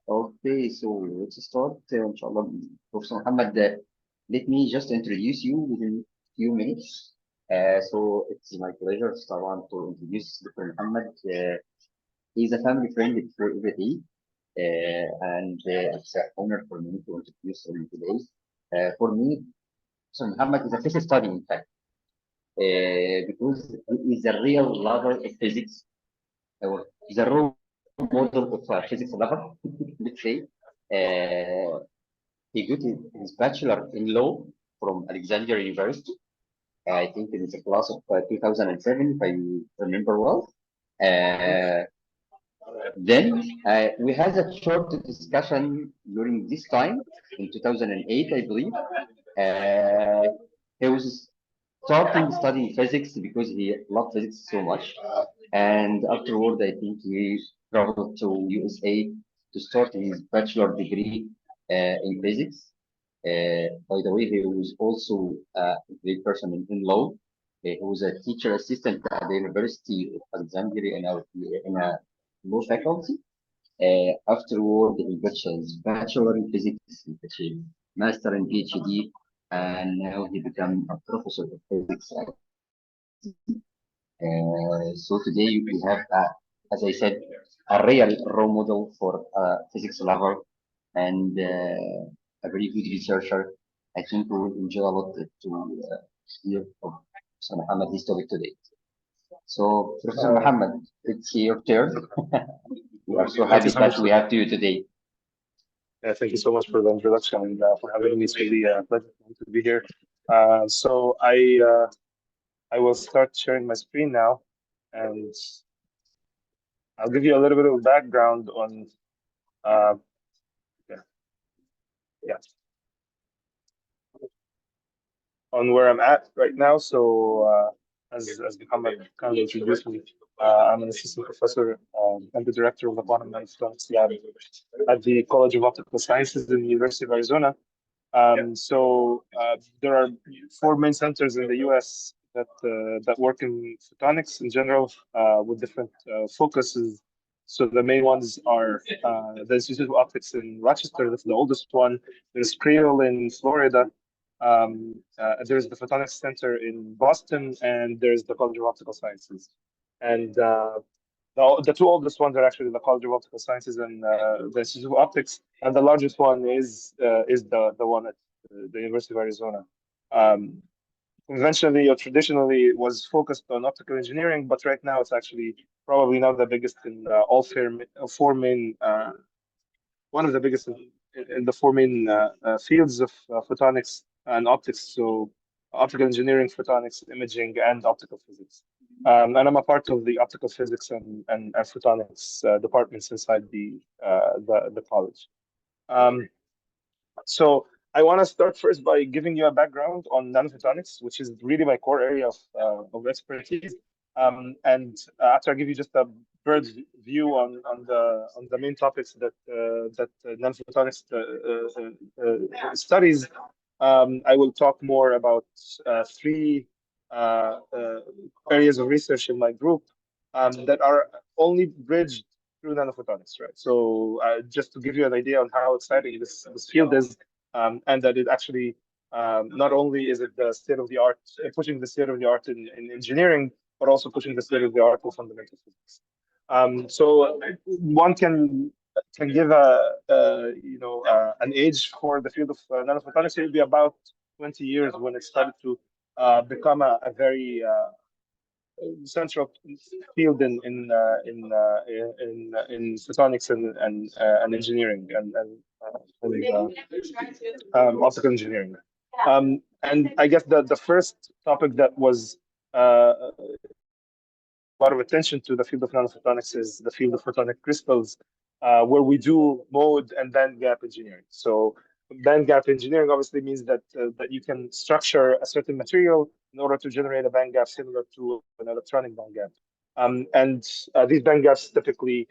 Okay, so let's start. Inshallah, Professor Muhammad, let me just introduce you within a few minutes. So it's my pleasure to introduce Dr. Muhammad. He's a family friend for every and it's an honor for me to introduce him today. For me, so Muhammad is a case study, in fact, because he is a real lover of physics, or the role model of a physics lover, let's say. Uh, he got his bachelor in law from Alexandria University. I think it is a class of 2007, if I remember well. Then we had a short discussion during this time in 2008, I believe. He was starting studying physics because he loved physics so much. And afterward, I think he traveled to USA to start his bachelor degree in physics. By the way, he was also a great person in law. He was a teacher assistant at the University of Alexandria in a law faculty. Afterward, he got his bachelor in physics, he got his master and PhD, and now he became a professor of physics. So today we have, as I said, a real role model for a physics lover and a very good researcher. I think we will enjoy a lot to hear from Professor Muhammad this topic today. So, Professor Muhammad, it's your turn. We are so happy that we have you today. Thank you so much for the introduction and for having me. It's really a pleasure to be here. So I will start sharing my screen now, and I'll give you a little bit of background on on where I'm at right now. So as Muhammad kind of introduced me, I'm an assistant professor and the director of the quantum electronics lab at the College of Optical Sciences in the University of Arizona. So there are 4 main centers in the U.S. that work in photonics in general with different focuses. So the main ones are the Institute of Optics in Rochester, that's the oldest one. There's Creel in Florida. There's the Photonics Center in Boston, and there's the College of Optical Sciences. And the 2 oldest ones are actually the College of Optical Sciences and the Institute of Optics, and the largest one is the one at the University of Arizona. Conventionally or traditionally, it was focused on optical engineering, but right now it's actually probably now the biggest in all 4 main, one of the biggest in the 4 main fields of photonics and optics. So optical engineering, photonics, imaging, and optical physics. And I'm a part of the optical physics and photonics departments inside the college. So I want to start first by giving you a background on nanophotonics, which is really my core area of expertise. And after I give you just a bird's view on the main topics that nanophotonics studies, I will talk more about 3 areas of research in my group that are only bridged through nanophotonics, right? So just to give you an idea on how exciting this field is, and that it actually not only is it the state of the art, pushing the state of the art in engineering, but also pushing the state of the art in fundamental physics. So one can give an age for the field of nanophotonics. It would be about 20 years when it started to become a very central field in photonics and engineering and optical engineering. And I guess the first topic that was a lot of attention to the field of nanophotonics is the field of photonic crystals, where we do mode and band gap engineering. So band gap engineering obviously means that you can structure a certain material in order to generate a band gap similar to an electronic band gap. And these band gaps typically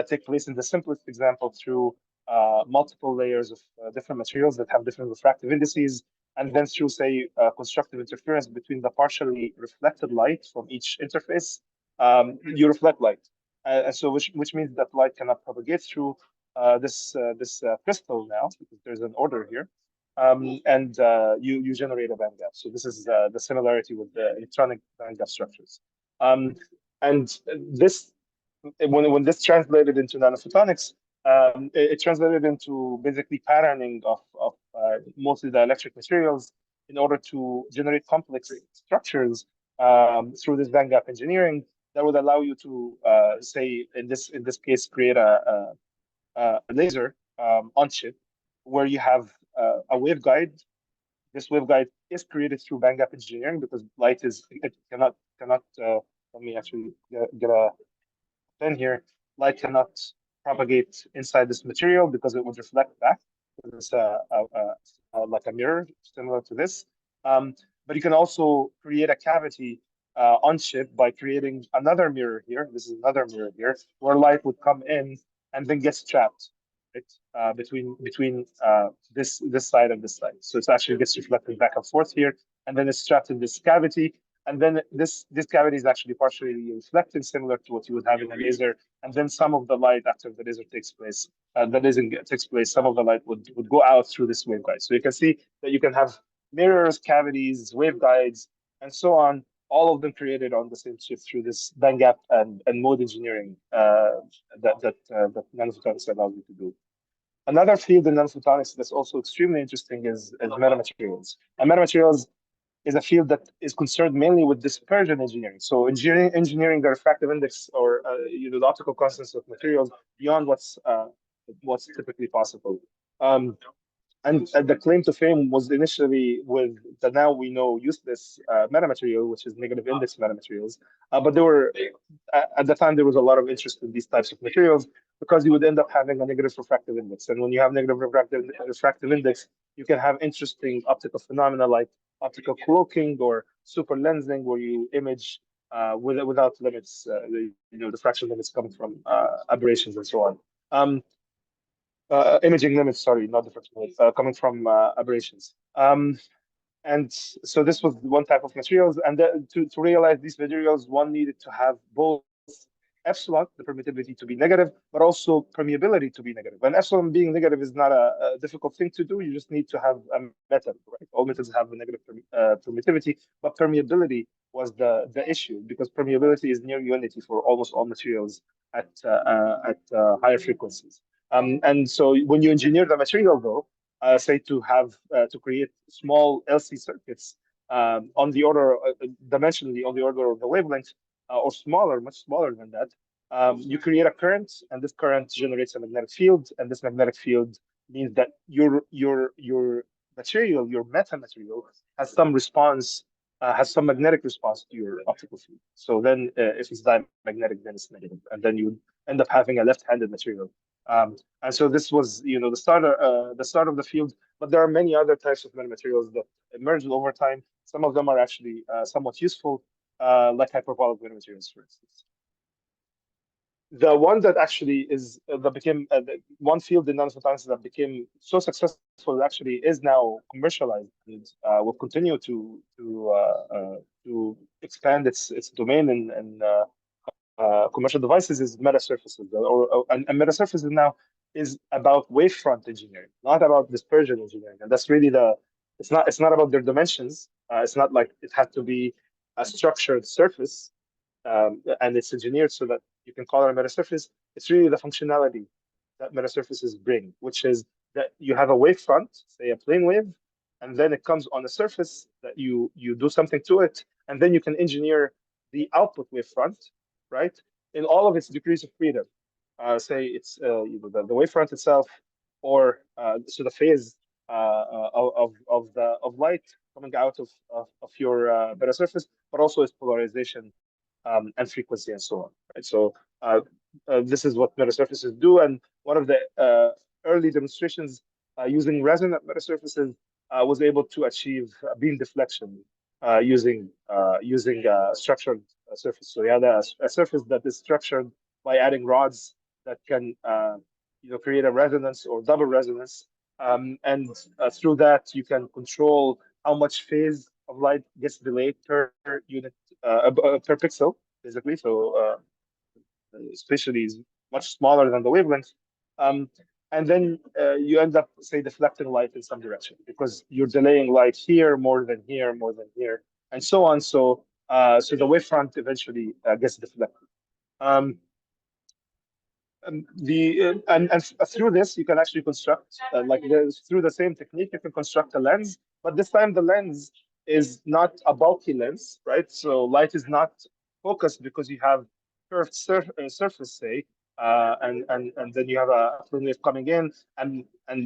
take place in the simplest example through multiple layers of different materials that have different refractive indices, and then through, say, constructive interference between the partially reflected light from each interface. You reflect light, and so which means that light cannot propagate through this crystal now, because there's an order here, and you generate a band gap. So this is the similarity with the electronic band gap structures. And this, when this translated into nanophotonics, it translated into basically patterning of mostly the electric materials in order to generate complex structures through this band gap engineering that would allow you to say in this case create a laser on chip where you have a waveguide. This waveguide is created through band gap engineering because light cannot let me actually get a pen here. Light cannot propagate inside this material because it would reflect back. It's like a mirror similar to this. But you can also create a cavity on chip by creating another mirror here. This is another mirror here where light would come in and then gets trapped, right? Between this side and this side. So it actually gets reflected back and forth here, and then it's trapped in this cavity. And then this cavity is actually partially reflected, similar to what you would have in a laser. And then some of the light after the laser takes place, some of the light would go out through this waveguide. So you can see that you can have mirrors, cavities, waveguides, and so on, all of them created on the same chip through this band gap and mode engineering that nanophotonics allows you to do. Another field in nanophotonics that's also extremely interesting is metamaterials. And metamaterials is a field that is concerned mainly with dispersion engineering. So engineering the refractive index or the optical constants of materials beyond what's typically possible. And the claim to fame was initially with the now we know useless metamaterial, which is negative index metamaterials. But there were at the time there was a lot of interest in these types of materials because you would end up having a negative refractive index, and when you have negative refractive index, you can have interesting optical phenomena like optical cloaking or super lensing, where you image without limits, the diffraction limits coming from aberrations and so on. Imaging limits, sorry, not diffraction limits, coming from aberrations. And so this was one type of materials, and to realize these materials, one needed to have both epsilon, the permittivity to be negative, but also permeability to be negative. And epsilon being negative is not a difficult thing to do. You just need to have a metal, right? All metals have a negative permittivity, but permeability was the issue, because permeability is near unity for almost all materials at higher frequencies. And so when you engineer the material, though, say to create small LC circuits on the order, dimensionally on the order of the wavelength, or smaller, much smaller than that, you create a current, and this current generates a magnetic field, and this magnetic field means that your material, your metamaterial, has some response, has some magnetic response to your optical field. So then, if it's diamagnetic, then it's negative, and then you end up having a left-handed material. And so this was, the start of the field. But there are many other types of metamaterials that emerged over time. Some of them are actually somewhat useful, like hyperbolic metamaterials, for instance. The one that actually is that became one field in nanophotonics that became so successful actually is now commercialized and will continue to expand its domain and commercial devices is metasurfaces. And metasurfaces now is about wavefront engineering, not about dispersion engineering. And that's really it's not about their dimensions. It's not like it had to be a structured surface, and it's engineered so that you can call it a metasurface. It's really the functionality that metasurfaces bring, which is that you have a wavefront, say a plane wave, and then it comes on a surface that you do something to it, and then you can engineer the output wavefront, right, in all of its degrees of freedom. Say it's the wavefront itself, or so the phase of light coming out of your metasurface, but also its polarization and frequency and so on. Right? So this is what metasurfaces do, and one of the early demonstrations using resonant metasurfaces was able to achieve beam deflection using structured surface. So you have a surface that is structured by adding rods that can create a resonance or double resonance, and through that you can control how much phase of light gets delayed per unit per pixel, basically. So spatially is much smaller than the wavelength, And then you end up, say, deflecting light in some direction because you're delaying light here more than here, more than here, and so on. So so the wavefront eventually gets deflected. And through this, you can actually construct, through the same technique, you can construct a lens, but this time the lens is not a bulky lens, right? So light is not focused because you have curved surface, say, and then you have a plane wave coming in, and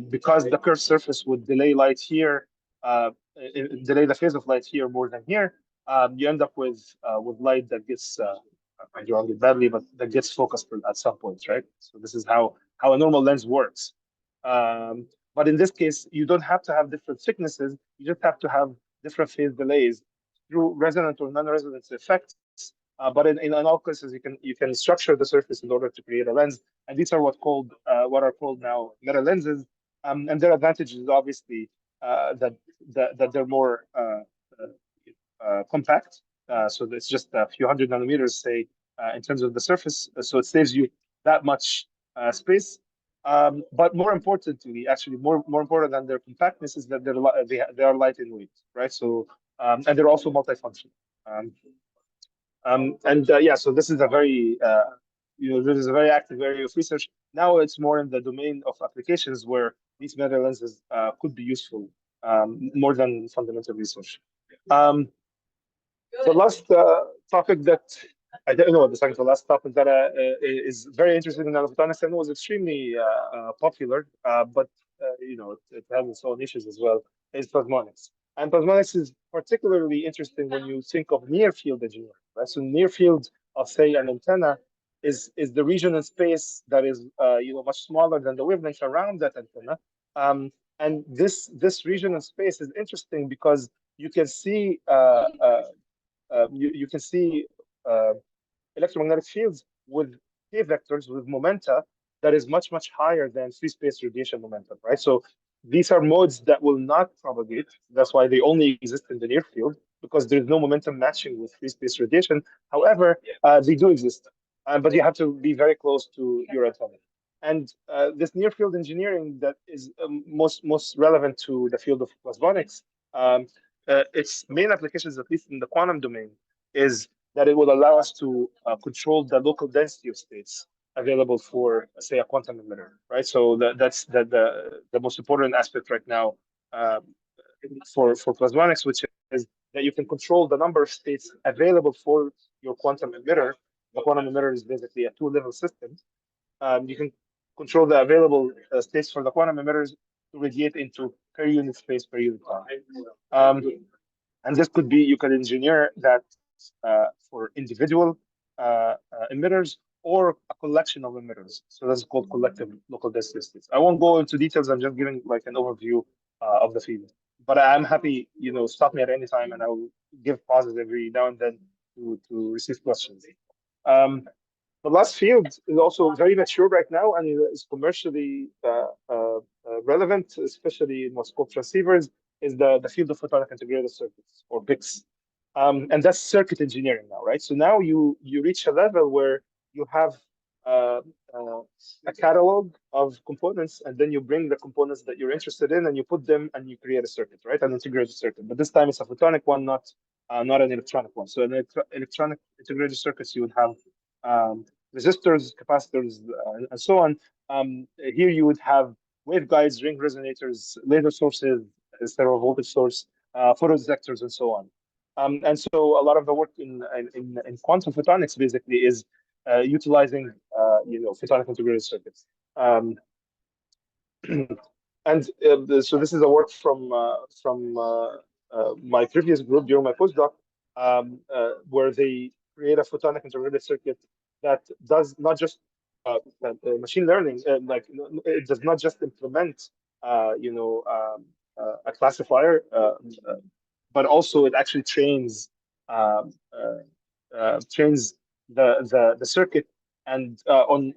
because the curved surface would delay light here, delay the phase of light here more than here, you end up with light that gets I'm drawing it badly, but that gets focused at some point, right? So this is how a normal lens works. But in this case, you don't have to have different thicknesses. You just have to have different phase delays through resonant or non-resonance effects. But in all cases, you can structure the surface in order to create a lens, and these are what are called now meta lenses. And their advantage is obviously that they're more compact. So it's just a few hundred nanometers, say, in terms of the surface. So it saves you that much space. But more importantly, actually, more important than their compactness is that they are light in weight, right? So and they're also multifunctional. Yeah, so this is a very this is a very active area of research. Now it's more in the domain of applications where these meta lenses could be useful more than fundamental research. The last topic that I don't know, the second to last topic that is very interesting in nanophotonics and was extremely popular, but it has its own issues as well, is plasmonics. And plasmonics is particularly interesting when you think of near field engineering, right? So near field of, say, an antenna is the region in space that is much smaller than the wavelength around that antenna. And this region in space is interesting because you can see you can see electromagnetic fields with K vectors with momenta that is much higher than free space radiation momentum, right? So these are modes that will not propagate. That's why they only exist in the near field, because there's no momentum matching with free space radiation. However, they do exist, but you have to be very close to your antenna. And this near field engineering that is most relevant to the field of plasmonics, its main applications, at least in the quantum domain, is that it will allow us to control the local density of states available for, say, a quantum emitter, right? So that's the most important aspect right now for plasmonics, which is that you can control the number of states available for your quantum emitter. The quantum emitter is basically a two-level system. You can control the available states for the quantum emitters to radiate into per unit space, per unit time. And this could be, you could engineer that for individual emitters or a collection of emitters. So that's called collective local density states. I won't go into details. I'm just giving like an overview of the field. But I'm happy, stop me at any time, and I will give pauses every now and then to receive questions. The last field is also very mature right now and is commercially relevant, especially in what's called transceivers, is the field of photonic integrated circuits, or PICs. And that's circuit engineering now, right? So now you reach a level where you have a catalog of components, and then you bring the components that you're interested in and you put them and you create a circuit, right? An integrated circuit. But this time it's a photonic one, not an electronic one. So in electronic integrated circuits, you would have resistors, capacitors, and so on. Here you would have waveguides, ring resonators, laser sources, stereo voltage source, photodetectors, and so on. And so a lot of the work in quantum photonics basically is utilizing photonic integrated circuits. And so this is a work from my previous group during my postdoc, where they create a photonic integrated circuit that does not just machine learning, it does not just implement a classifier, but also it actually trains the circuit and on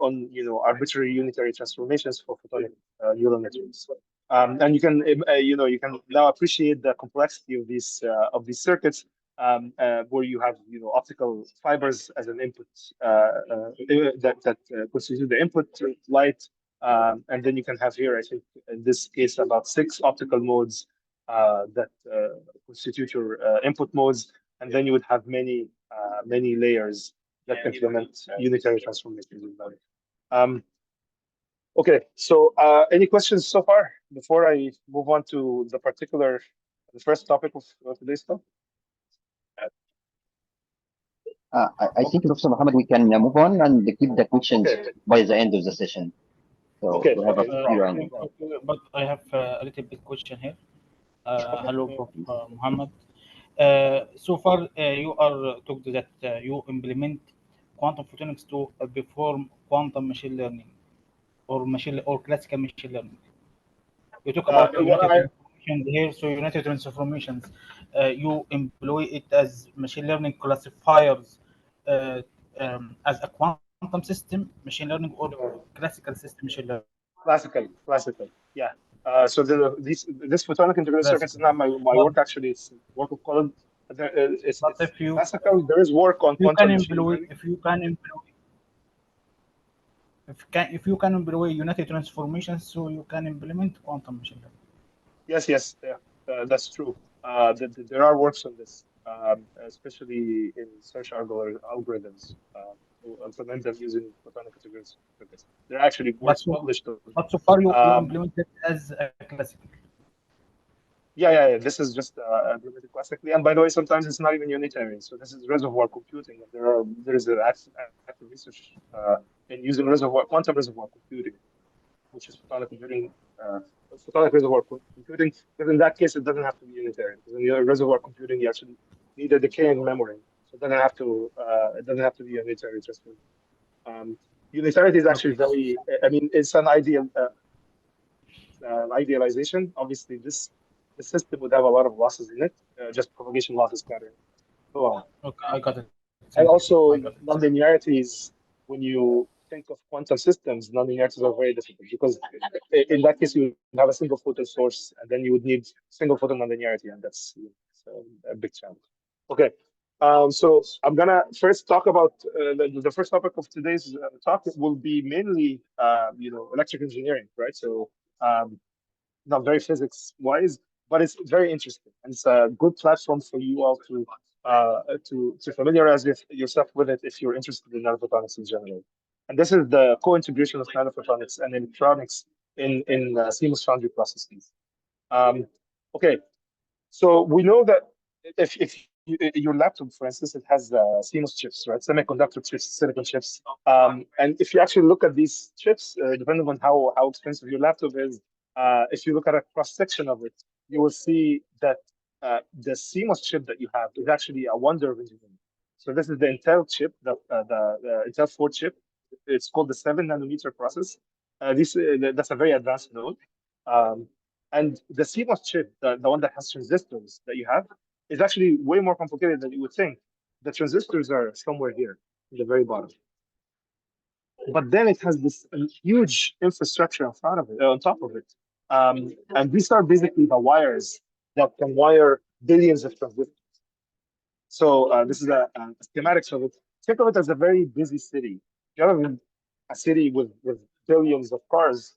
arbitrary unitary transformations for photonic neural networks. And you can now appreciate the complexity of these circuits, where you have optical fibers as an input that constitute the input light, And then you can have here, I think, in this case, about 6 optical modes that constitute your input modes. And then you would have many layers that implement unitary transformations. Okay, so any questions so far before I move on to the first topic of today's talk? I think, Professor Muhammad, we can move on and keep the questions by the end of the session. So Okay, we have a few rounds. But I have a little bit question here. Hello, Prof. Muhammad. So far, you are talked that you implement quantum photonics to perform quantum machine learning or classical machine learning. You talk about united transformations here. So united transformations, you employ it as machine learning classifiers as a quantum system machine learning or classical system machine learning. Classical, yeah. So this photonic integrated circuits is not my work actually. It's work of Colin. It's classical. There is work on quantum machine learning. If you can employ united transformations, so you can implement quantum machine learning. Yes, yeah, that's true. There are works on this, especially in search algorithms. To implement them using photonic integrated circuits. There are actually works published. But so far you implement it as a classical. Yeah. This is just implemented classically. And by the way, sometimes it's not even unitary. So this is reservoir computing. There is active research in using quantum reservoir computing, which is photonic computing, photonic reservoir computing. Because in that case, it doesn't have to be unitary. Because in your reservoir computing, you actually need a decaying memory. So it doesn't have to be a unitary transfer. Unitarity is actually very. I mean, it's an idealization. Obviously, the system would have a lot of losses in it, just propagation losses, scattering. So on. Okay, I got it. And also nonlinearities. When you think of quantum systems, nonlinearities are very difficult because in that case you would have a single photon source, and then you would need single photon nonlinearity, and that's a big challenge. Okay. So I'm gonna first talk about the first topic of today's talk will be mainly electrical engineering, right? So not very physics wise, but it's very interesting, and it's a good platform for you all to familiarize yourself with it if you're interested in nanophotonics in general. And this is the co-integration of nanophotonics and electronics in Cmos foundry processes. Okay, so we know that if your laptop, for instance, it has Cmos chips, right? Semiconductor chips, silicon chips. And if you actually look at these chips, depending on how expensive your laptop is, if you look at a cross section of it, you will see that the Cmos chip that you have is actually a wonder of engineering. So this is the Intel chip, the Intel 4 chip. It's called the 7 nanometer process. That's a very advanced node. And the Cmos chip, the one that has transistors that you have, is actually way more complicated than you would think. The transistors are somewhere here, in the very bottom. But then it has this huge infrastructure in front of it, on top of it. And these are basically the wires that can wire billions of transistors. So this is a schematic of it. Think of it as a very busy city. If you have a city with billions of cars,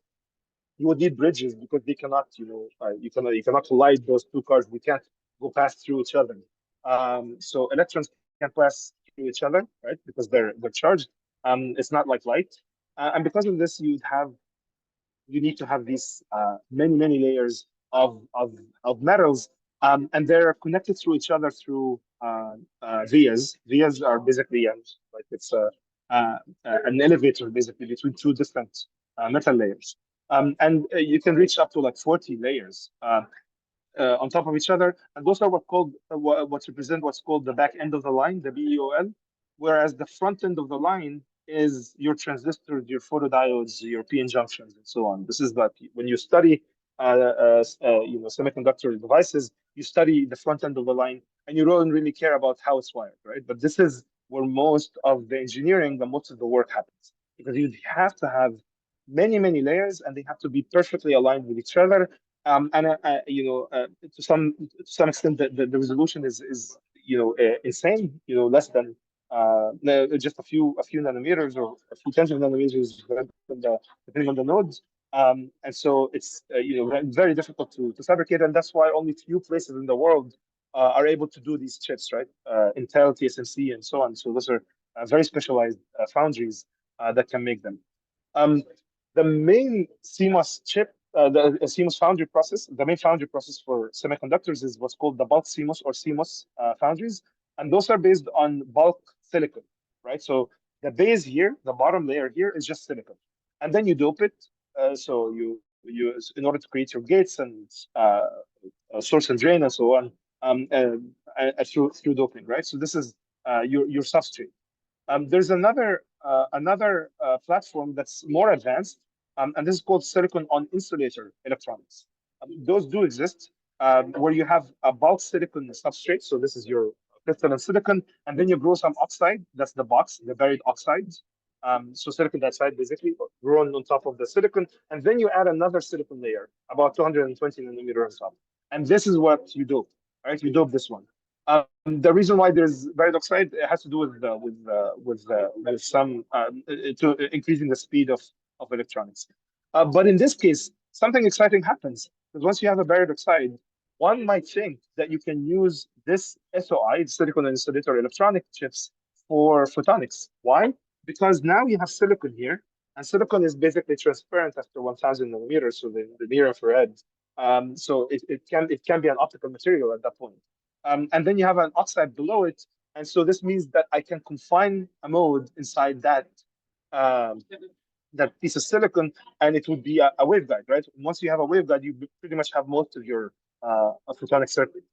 you would need bridges because they cannot, you cannot collide those two cars. They can't go past through each other. So electrons can pass through each other, right? Because they're charged. It's not like light, and because of this, you need to have these many layers of metals, and they're connected through each other through vias. Vias are basically like it's an elevator basically between two different metal layers, and you can reach up to like 40 layers on top of each other, and those are what represent what's called the back end of the line, the BEOL, whereas the front end of the line is your transistors, your photodiodes, your PN junctions, and so on. This is that when you study semiconductor devices, you study the front end of the line, and you don't really care about how it's wired, right? But this is where most of the engineering and most of the work happens, because you have to have many layers, and they have to be perfectly aligned with each other. To some extent, the resolution is insane. Less than just a few nanometers or a few tens of nanometers, depending on the nodes. And so it's very difficult to fabricate, and that's why only few places in the world are able to do these chips, right? Intel, TSMC, and so on. So those are very specialized foundries that can make them. The main CMOS chip, the CMOS foundry process, the main foundry process for semiconductors is what's called the bulk CMOS or CMOS foundries, and those are based on bulk silicon, right? So the base here, the bottom layer here, is just silicon, and then you dope it. So you in order to create your gates and source and drain and so on through doping, right? So this is your substrate. There's another platform that's more advanced, and this is called silicon on insulator electronics. Those do exist, where you have a bulk silicon substrate. So this is your crystalline silicon, and then you grow some oxide. That's the box, the buried oxides. So silicon dioxide basically grown on top of the silicon, and then you add another silicon layer, about 220 nanometers on top. And this is what you dope, right? You dope this one. The reason why there's buried oxide, it has to do with some to increasing the speed of electronics. But in this case, something exciting happens, because once you have a buried oxide, one might think that you can use this SOI, silicon insulator electronic chips, for photonics. Why? Because now you have silicon here, and silicon is basically transparent after 1,000 nanometers, so the near infrared. So it can be an optical material at that point. And then you have an oxide below it, and so this means that I can confine a mode inside that that piece of silicon, and it would be a waveguide, right? Once you have a waveguide, you pretty much have most of your photonic circuit.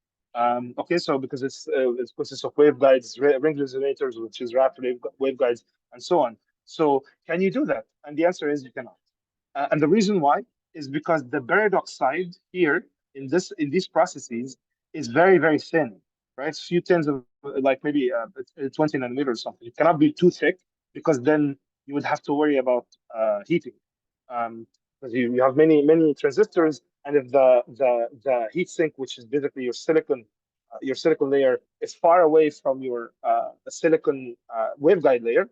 Okay, so because it consists of waveguides, ring resonators, which is wrapped waveguides, and so on. So can you do that? And the answer is you cannot. And the reason why is because the buried oxide here in these processes is very, very thin, right? Few tens of, like maybe 20 nanometers or something. It cannot be too thick, because then you would have to worry about heating, because you have many transistors, and if the heat sink, which is basically your silicon layer, is far away from your silicon waveguide layer,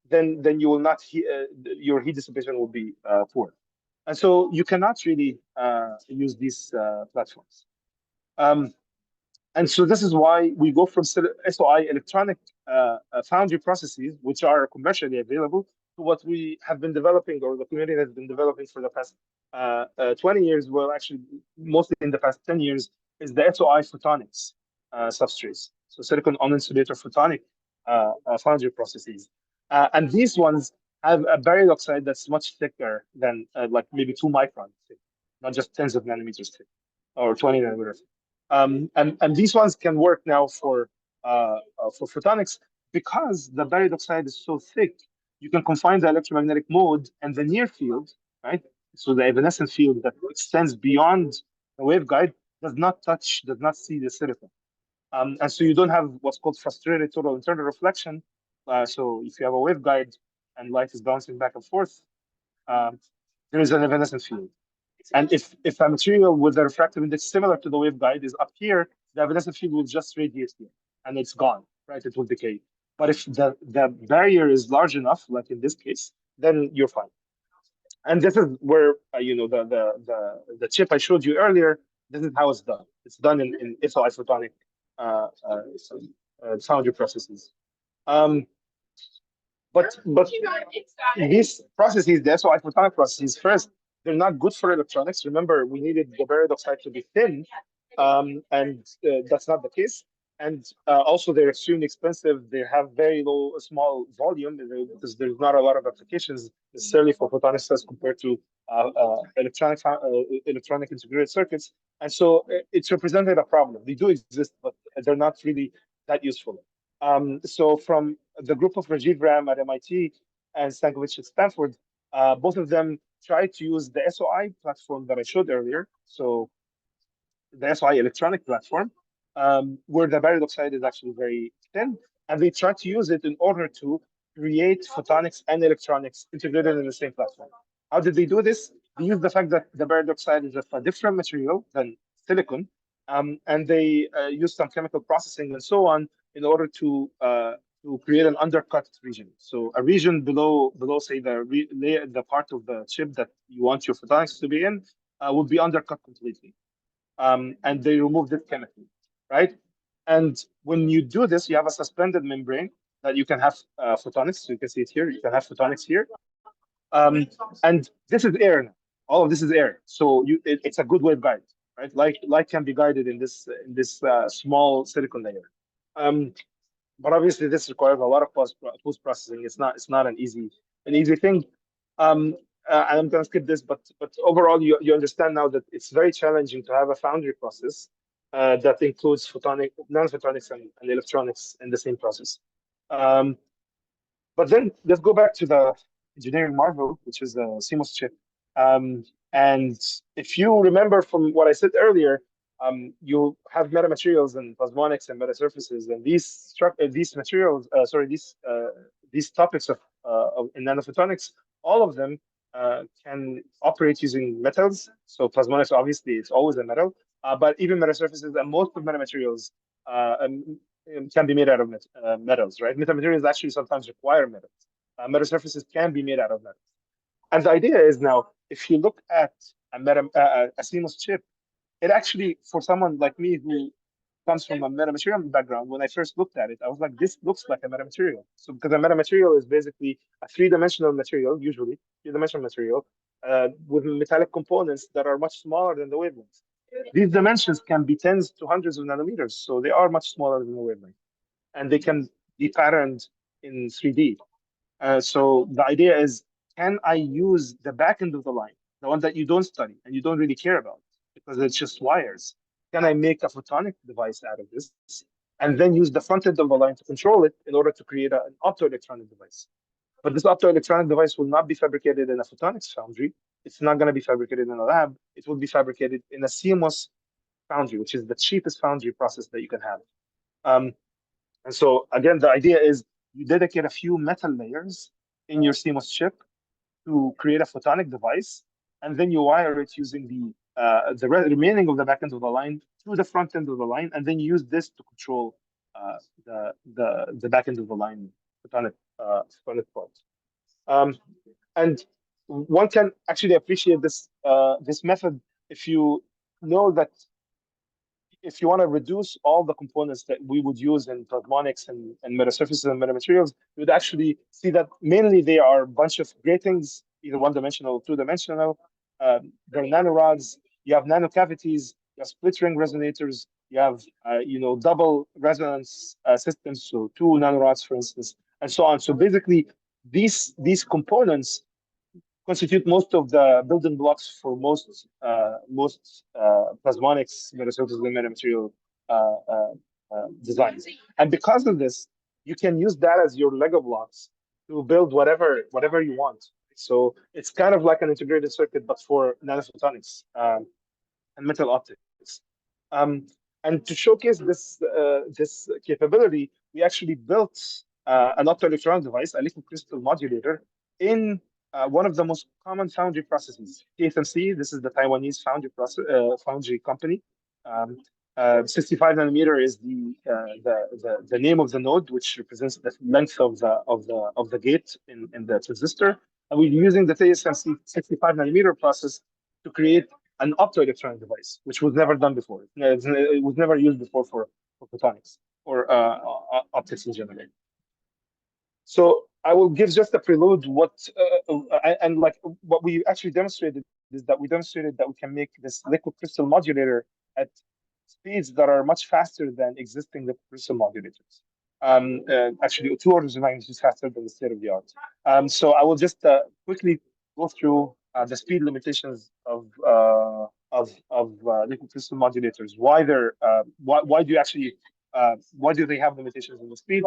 then you will not your heat dissipation will be poor, and so you cannot really use these platforms. And so this is why we go from SOI electronic foundry processes, which are commercially available, to what we have been developing, or the community has been developing for the past 20 years, well, actually, mostly in the past 10 years, is the SOI photonics substrates. So silicon on insulator photonic foundry processes. And these ones have a buried oxide that's much thicker than like maybe 2 microns thick, not just tens of nanometers thick, or 20 nanometers. And these ones can work now for photonics, because the buried oxide is so thick. You can confine the electromagnetic mode and the near field, right? So the evanescent field that extends beyond the waveguide does not see the silicon. And so you don't have what's called frustrated total internal reflection. So if you have a waveguide and light is bouncing back and forth, there is an evanescent field. And if a material with a refractive index similar to the waveguide is up here, the evanescent field will just radiate here, and it's gone, right? It will decay. But if the barrier is large enough, like in this case, then you're fine. And this is where the chip I showed you earlier. This is how it's done. It's done in SOI photonic foundry processes. But these processes, the SOI photonic processes, first, they're not good for electronics. Remember, we needed the buried oxide to be thin, and that's not the case. And also, they're extremely expensive. They have very small volume, because there's not a lot of applications necessarily for photonics as compared to electronic integrated circuits. And so it's represented a problem. They do exist, but they're not really that useful. So from the group of Rajiv Ram at MIT and Stankovic at Stanford, both of them tried to use the SOI platform that I showed earlier. So the SOI electronic platform, where the buried oxide is actually very thin, and they tried to use it in order to create photonics and electronics integrated in the same platform. How did they do this? They used the fact that the buried oxide is of a different material than silicon, and they used some chemical processing and so on in order to to create an undercut region. So a region below say the part of the chip that you want your photonics to be in would be undercut completely. And they removed it chemically, right? And when you do this, you have a suspended membrane that you can have photonics. So you can see it here. You can have photonics here. And this is air now. All of this is air. So it's a good waveguide, right? Light can be guided in this small silicon layer. But obviously, this requires a lot of post processing. It's not an easy thing. And I'm going to skip this, but overall, you understand now that it's very challenging to have a foundry process that includes nanophotonics and electronics in the same process. But then let's go back to the engineering marvel, which is the Cmos chip. And if you remember from what I said earlier, you have metamaterials and plasmonics and metasurfaces, and these materials, these topics of in nanophotonics, all of them can operate using metals. So plasmonics, obviously, it's always a metal, but even metasurfaces and most of metamaterials can be made out of metals, right? Metamaterials actually sometimes require metals. Metasurfaces can be made out of metals. And the idea is now, if you look at a Cmos chip, it actually, for someone like me who comes from a metamaterial background, when I first looked at it, I was like, this looks like a metamaterial. So because a metamaterial is basically a three-dimensional material, usually three-dimensional material, with metallic components that are much smaller than the wavelength. These dimensions can be tens to hundreds of nanometers, so they are much smaller than the wavelength, and they can be patterned in 3D. So the idea is, can I use the back end of the line, the one that you don't study and you don't really care about because it's just wires? Can I make a photonic device out of this and then use the front end of the line to control it in order to create an optoelectronic device? But this optoelectronic device will not be fabricated in a photonics foundry. It's not going to be fabricated in a lab. It will be fabricated in a Cmos foundry, which is the cheapest foundry process that you can have. And so again, the idea is you dedicate a few metal layers in your Cmos chip to create a photonic device, and then you wire it using the remaining of the back end of the line to the front end of the line, and then you use this to control the back end of the line photonic part. And one can actually appreciate this method if you know that if you want to reduce all the components that we would use in plasmonics and metasurfaces and metamaterials, you would actually see that mainly they are a bunch of gratings, either one-dimensional or two-dimensional. They're nanorods. You have nanocavities. You have split ring resonators. You have double resonance systems, so 2 nanorods, for instance, and so on. So basically, these components constitute most of the building blocks for most plasmonics, metasurfaces, and metamaterial designs. And because of this, you can use that as your Lego blocks to build whatever you want. So it's kind of like an integrated circuit, but for nanophotonics and metal optics. And to showcase this capability, we actually built an optoelectronic device, a liquid crystal modulator, in one of the most common foundry processes, TSMC. This is the Taiwanese foundry company. 65 nanometer is the name of the node, which represents the length of the gate in the transistor. And we're using the TSMC 65 nanometer process to create an optoelectronic device, which was never done before. It was never used before for photonics or optics in general. So I will give just a prelude. What we actually demonstrated is that we can make this liquid crystal modulator at speeds that are much faster than existing liquid crystal modulators. Actually, 2 orders of magnitude faster than the state of the art. So I will just quickly go through the speed limitations of liquid crystal modulators. Why do they have limitations in the speed?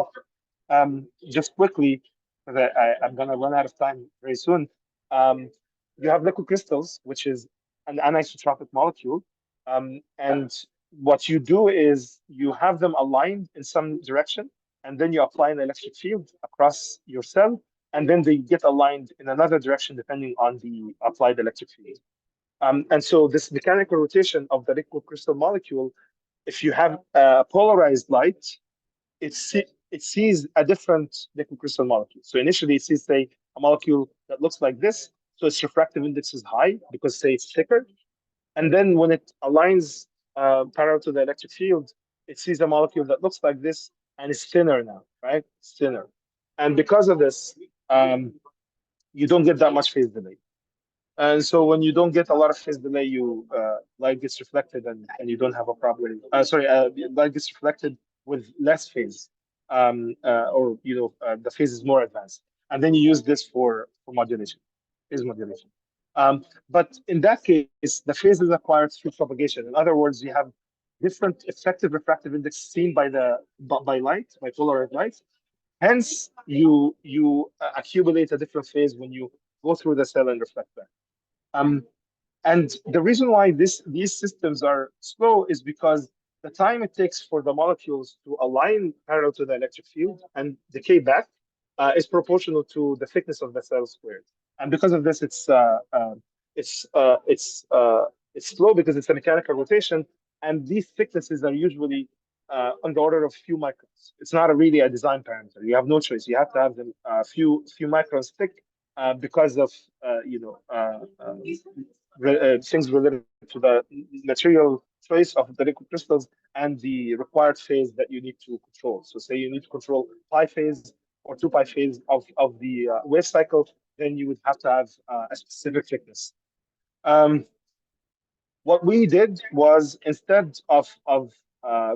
Just quickly, because I'm going to run out of time very soon. You have liquid crystals, which is an anisotropic molecule. And what you do is you have them aligned in some direction, and then you apply an electric field across your cell, and then they get aligned in another direction depending on the applied electric field. And so this mechanical rotation of the liquid crystal molecule, if you have polarized light, it sees a different liquid crystal molecule. So initially it sees, say, a molecule that looks like this. So its refractive index is high because, say, it's thicker. And then when it aligns parallel to the electric field, it sees a molecule that looks like this and it's thinner now, right? It's thinner. And because of this, you don't get that much phase delay. And so when you don't get a lot of phase delay, light gets reflected and you don't have a problem. Light gets reflected with less phase, or the phase is more advanced. And then you use this for modulation, phase modulation. But in that case, the phase is acquired through propagation. In other words, you have different effective refractive index seen by light, by polarized light. Hence, you accumulate a different phase when you go through the cell and reflect back. And the reason why these systems are slow is because the time it takes for the molecules to align parallel to the electric field and decay back is proportional to the thickness of the cell squared. And because of this, it's slow because it's a mechanical rotation, and these thicknesses are usually on the order of few microns. It's not really a design parameter. You have no choice. You have to have them a few microns thick because of things related to the material choice of the liquid crystals and the required phase that you need to control. So say you need to control pi phase or 2 pi phase of the wave cycle, then you would have to have a specific thickness. What we did was, instead of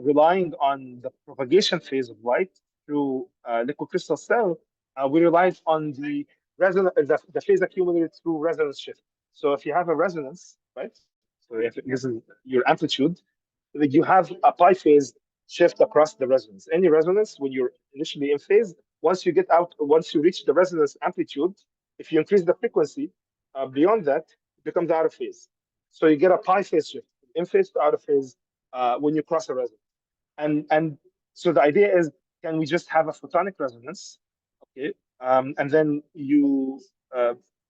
relying on the propagation phase of light through liquid crystal cell, we relied on the phase accumulated through resonance shift. So if you have a resonance, right? So if this is your amplitude, you have a pi phase shift across the resonance. Any resonance, when you're initially in phase, once you reach the resonance amplitude, if you increase the frequency beyond that, it becomes out of phase. So you get a pi phase shift, in phase to out of phase, when you cross a resonance. And so the idea is, can we just have a photonic resonance? Okay, and then you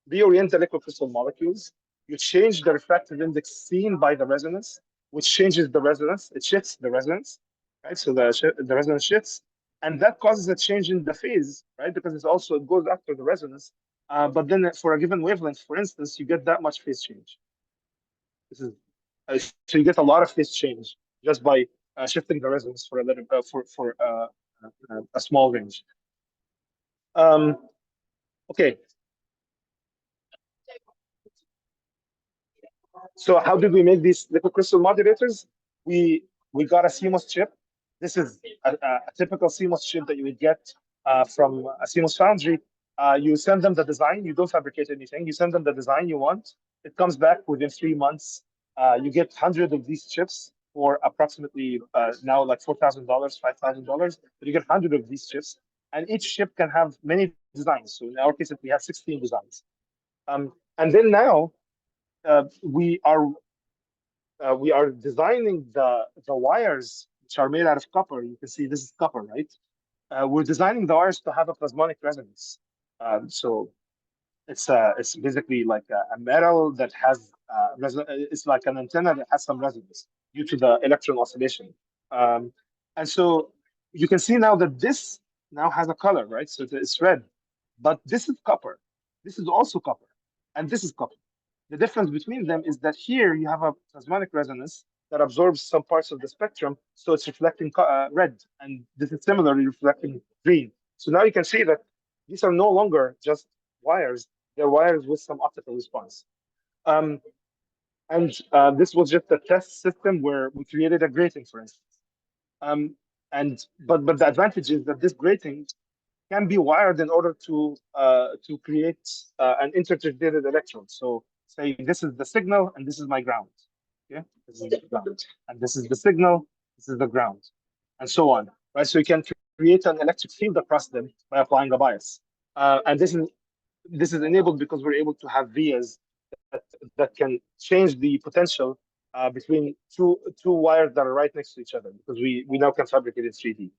reorient the liquid crystal molecules. You change the refractive index seen by the resonance, which changes the resonance. It shifts the resonance, right? So the resonance shifts, and that causes a change in the phase, right? Because it goes after the resonance. But then for a given wavelength, for instance, you get that much phase change. This is so you get a lot of phase change just by shifting the resonance for a little for a small range. Okay. So how did we make these liquid crystal modulators? We got a Cmos chip. This is a typical Cmos chip that you would get from a Cmos foundry. You send them the design. You don't fabricate anything. You send them the design you want. It comes back within 3 months. You get 100 of these chips for approximately now like $4,000, $5,000. But you get 100 of these chips, and each chip can have many designs. So in our case, we have 16 designs. And then now we are designing the wires, which are made out of copper. You can see this is copper, right? We're designing the wires to have a plasmonic resonance. So it's basically like a metal that has it's like an antenna that has some resonance due to the electron oscillation. And so you can see now that this now has a color, right? So it's red, but this is copper. This is also copper, and this is copper. The difference between them is that here you have a plasmonic resonance that absorbs some parts of the spectrum, so it's reflecting red, and this is similarly reflecting green. So now you can see that these are no longer just wires, they're wires with some optical response. And this was just a test system where we created a grating, for instance. But the advantage is that this grating can be wired in order to create an interdigitated electrode. So say this is the signal and this is my ground. Okay, this is the ground, and this is the signal, this is the ground, and so on. Right. So you can create an electric field across them by applying a bias, and this is enabled because we're able to have vias that can change the potential between two wires that are right next to each other, because we now can fabricate in 3D.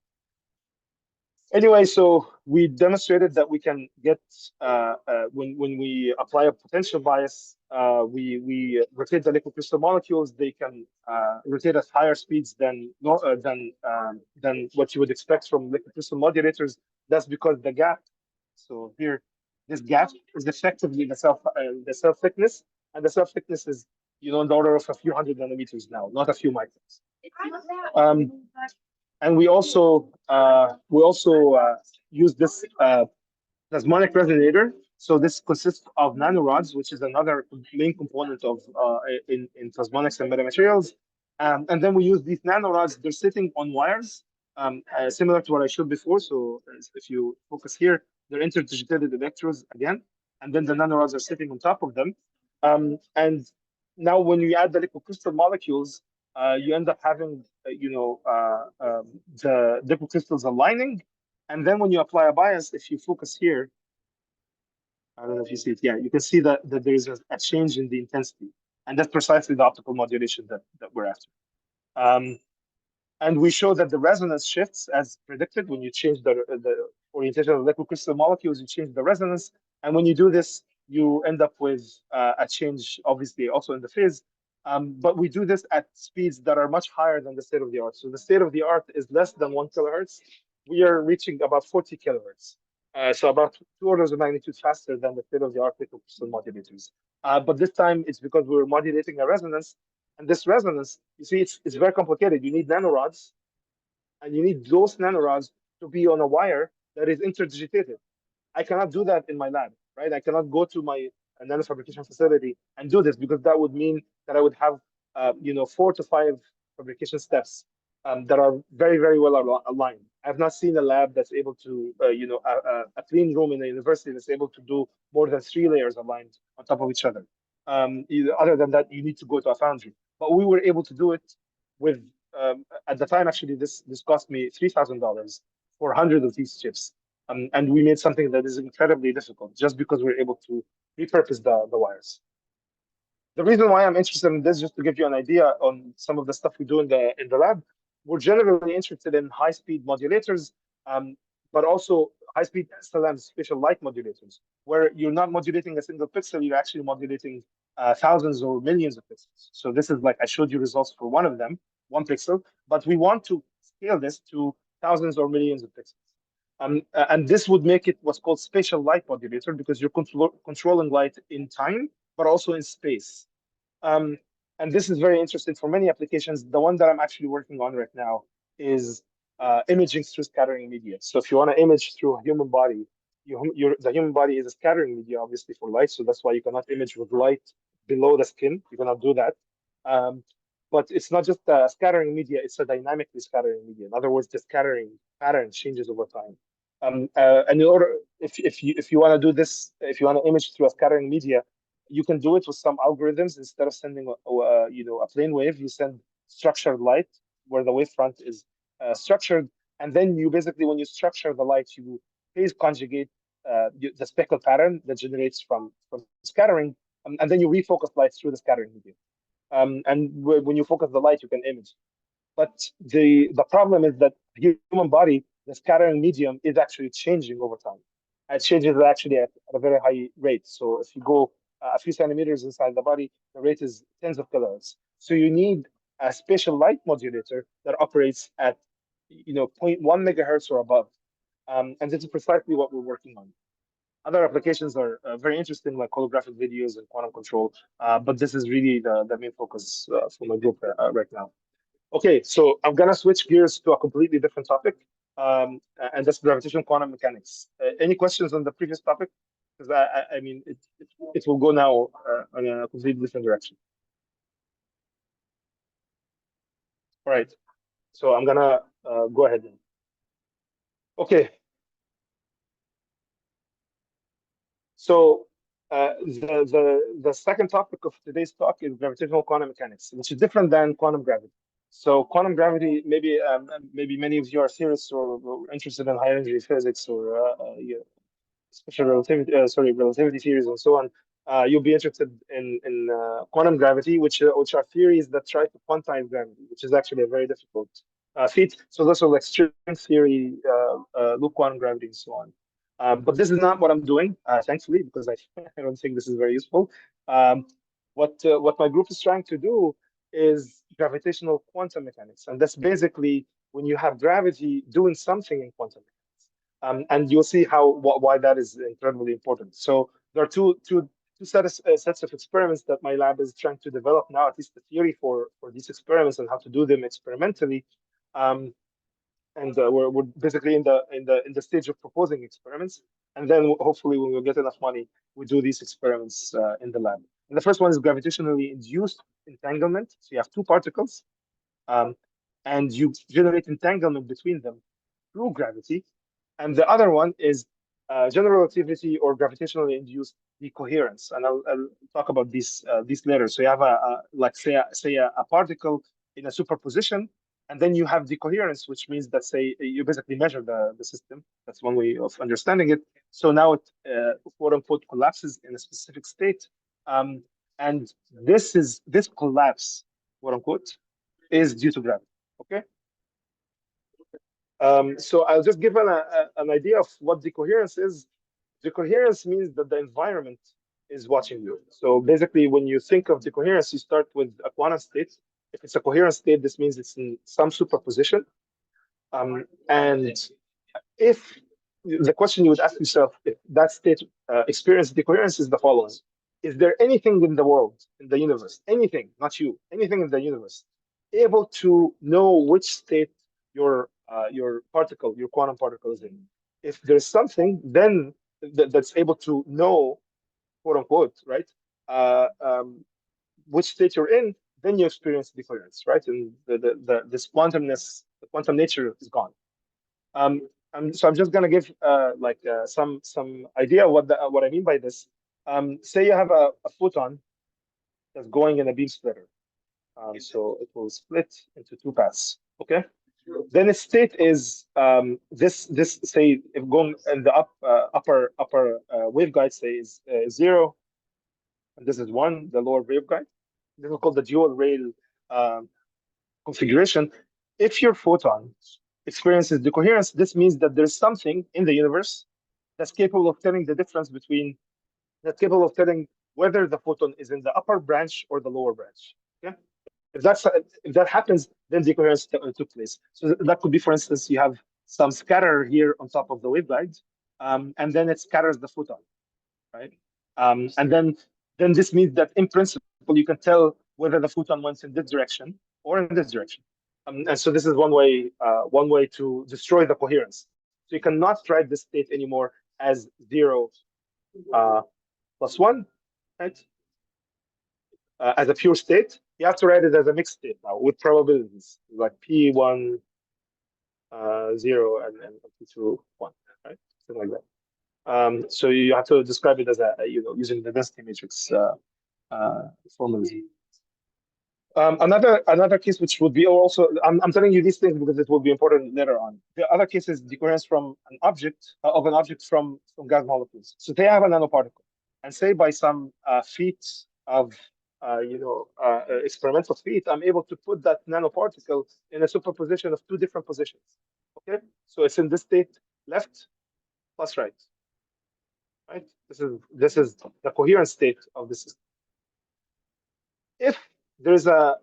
Anyway, so we demonstrated that we can get when we apply a potential bias, we rotate the liquid crystal molecules. They can rotate at higher speeds than what you would expect from liquid crystal modulators. That's because the gap. So here, this gap is effectively the cell thickness, and the cell thickness is in the order of a few hundred nanometers now, not a few microns. And we also use this plasmonic resonator. So this consists of nanorods, which is another main component of in plasmonics and metamaterials. And then we use these nanorods. They're sitting on wires, similar to what I showed before. So if you focus here, they're interdigitated electrodes again, and then the nanorods are sitting on top of them. And now when you add the liquid crystal molecules, you end up having, the liquid crystals aligning. And then when you apply a bias, if you focus here, I don't know if you see it. Yeah, you can see that there is a change in the intensity. And that's precisely the optical modulation that we're after. And we show that the resonance shifts as predicted. When you change the orientation of the liquid crystal molecules, you change the resonance. And when you do this, you end up with a change, obviously, also in the phase. But we do this at speeds that are much higher than the state of the art. So the state of the art is less than 1 kilohertz. We are reaching about 40 kilohertz. So about 2 orders of magnitude faster than the state of the art liquid crystal modulators. But this time it's because we're modulating a resonance. And this resonance, you see, it's very complicated. You need nanorods, and you need those nanorods to be on a wire that is interdigitated. I cannot do that in my lab, right? I cannot go to my nanofabrication facility and do this, because that would mean that I would have, 4 to 5 fabrication steps that are very, very well aligned. I've not seen a lab that's able to, a clean room in a university that's able to do more than 3 layers aligned on top of each other. Other than that, you need to go to a foundry. But we were able to do it with, at the time, actually, this cost me $3,000 for 100 of these chips. And we made something that is incredibly difficult just because we're able to repurpose the wires. The reason why I'm interested in this, just to give you an idea on some of the stuff we do in the lab, we're generally interested in high-speed modulators, but also high-speed SLMs, spatial light modulators, where you're not modulating a single pixel, you're actually modulating thousands or millions of pixels. So this is like I showed you results for one of them, 1 pixel, but we want to scale this to thousands or millions of pixels. And this would make it what's called spatial light modulator, because you're controlling light in time, but also in space. And this is very interesting for many applications. The one that I'm actually working on right now is imaging through scattering media. So if you want to image through a human body, the human body is a scattering media, obviously, for light. So that's why you cannot image with light below the skin. You cannot do that. But it's not just a scattering media, it's a dynamically scattering media. In other words, the scattering pattern changes over time. And in order, if you want to do this, if you want to image through a scattering media, you can do it with some algorithms. Instead of sending a plane wave, you send structured light where the wavefront is structured, and then you basically, when you structure the light, you phase conjugate the speckle pattern that generates from scattering, and then you refocus light through the scattering medium. And when you focus the light, you can image. But the problem is that the human body, the scattering medium, is actually changing over time. It changes actually at a very high rate. So if you go a few centimeters inside the body, the rate is tens of kilohertz. So you need a spatial light modulator that operates at 0.1 megahertz or above. And this is precisely what we're working on. Other applications are very interesting, like holographic videos and quantum control. But this is really the main focus for my group right now. Okay, so I'm gonna switch gears to a completely different topic, and that's gravitational quantum mechanics. Any questions on the previous topic? Because I mean, it will go now in a completely different direction. All right, so I'm gonna go ahead now. Okay. So the second topic of today's talk is gravitational quantum mechanics, which is different than quantum gravity. So quantum gravity, maybe many of you are serious or interested in high energy physics or special relativity, relativity theories and so on. You'll be interested in quantum gravity, which are theories that try to quantize gravity, which is actually a very difficult feet. So those are like string theory, loop quantum gravity, and so on. But this is not what I'm doing, thankfully, because I don't think this is very useful. What my group is trying to do is gravitational quantum mechanics, and that's basically when you have gravity doing something in quantum mechanics, and you'll see why that is incredibly important. So there are two sets of experiments that my lab is trying to develop now, at least the theory for these experiments and how to do them experimentally. And we're basically in the stage of proposing experiments, and then hopefully when we get enough money, we do these experiments in the lab. And the first one is gravitationally induced entanglement. So you have two particles, and you generate entanglement between them through gravity. And the other one is general relativity or gravitationally induced decoherence, and I'll talk about these later. So you have like say a particle in a superposition, and then you have decoherence, which means that say you basically measure the system. That's one way of understanding it. So now it quote unquote collapses in a specific state, and this collapse, quote unquote, is due to gravity. Okay. So I'll just give an idea of what decoherence is. Decoherence means that the environment is watching you. So basically, when you think of decoherence, you start with a quantum state. If it's a coherent state, this means it's in some superposition. And if the question you would ask yourself, if that state experiences decoherence, is the following: is there anything in the world, in the universe, anything, not you, anything in the universe, able to know which state your particle, your quantum particle is in? If there's something, then that's able to know, quote unquote, right, which state you're in, then you experience decoherence, right? And this quantumness, the quantum nature is gone. So I'm just gonna give some idea what I mean by this. Say you have a photon that's going in a beam splitter. So it will split into two paths. Okay. Then its state is this say if going in the upper waveguide say is 0, and this is 1, the lower waveguide. This is called the dual rail configuration. If your photon experiences decoherence, this means that there's something in the universe that's capable of telling the difference between, that's capable of telling whether the photon is in the upper branch or the lower branch. Okay. If that happens, then decoherence took place. So that could be, for instance, you have some scatter here on top of the waveguide, and then it scatters the photon, right? And then this means that in principle you can tell whether the photon went in this direction or in this direction. And so this is one way to destroy the coherence. So you cannot write this state anymore as 0 plus 1, right? As a pure state. You have to write it as a mixed state now with probabilities like P1, 0, and P2, 1, right? Something like that. So you have to describe it as using the density matrix formalism. Another case which would be also, I'm telling you these things because it will be important later on. The other case is decoherence from an object from gas molecules. So they have a nanoparticle, and say by some feat of experimental feat, I'm able to put that nanoparticle in a superposition of two different positions. Okay, so it's in this state left plus right. Right. This is the coherent state of the system. If there's a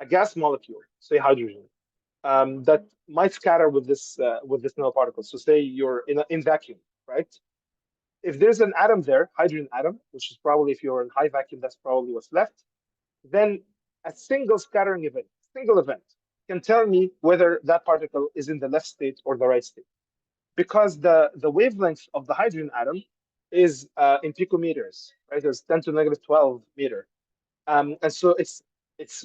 gas molecule, say hydrogen, that might scatter with this nanoparticle. So say you're in vacuum, right? If there's an atom there, hydrogen atom, which is probably, if you're in high vacuum, that's probably what's left, then a single scattering event, can tell me whether that particle is in the left state or the right state. Because the wavelength of the hydrogen atom is in picometers, right? There's 10 to the negative 12 meter. And so its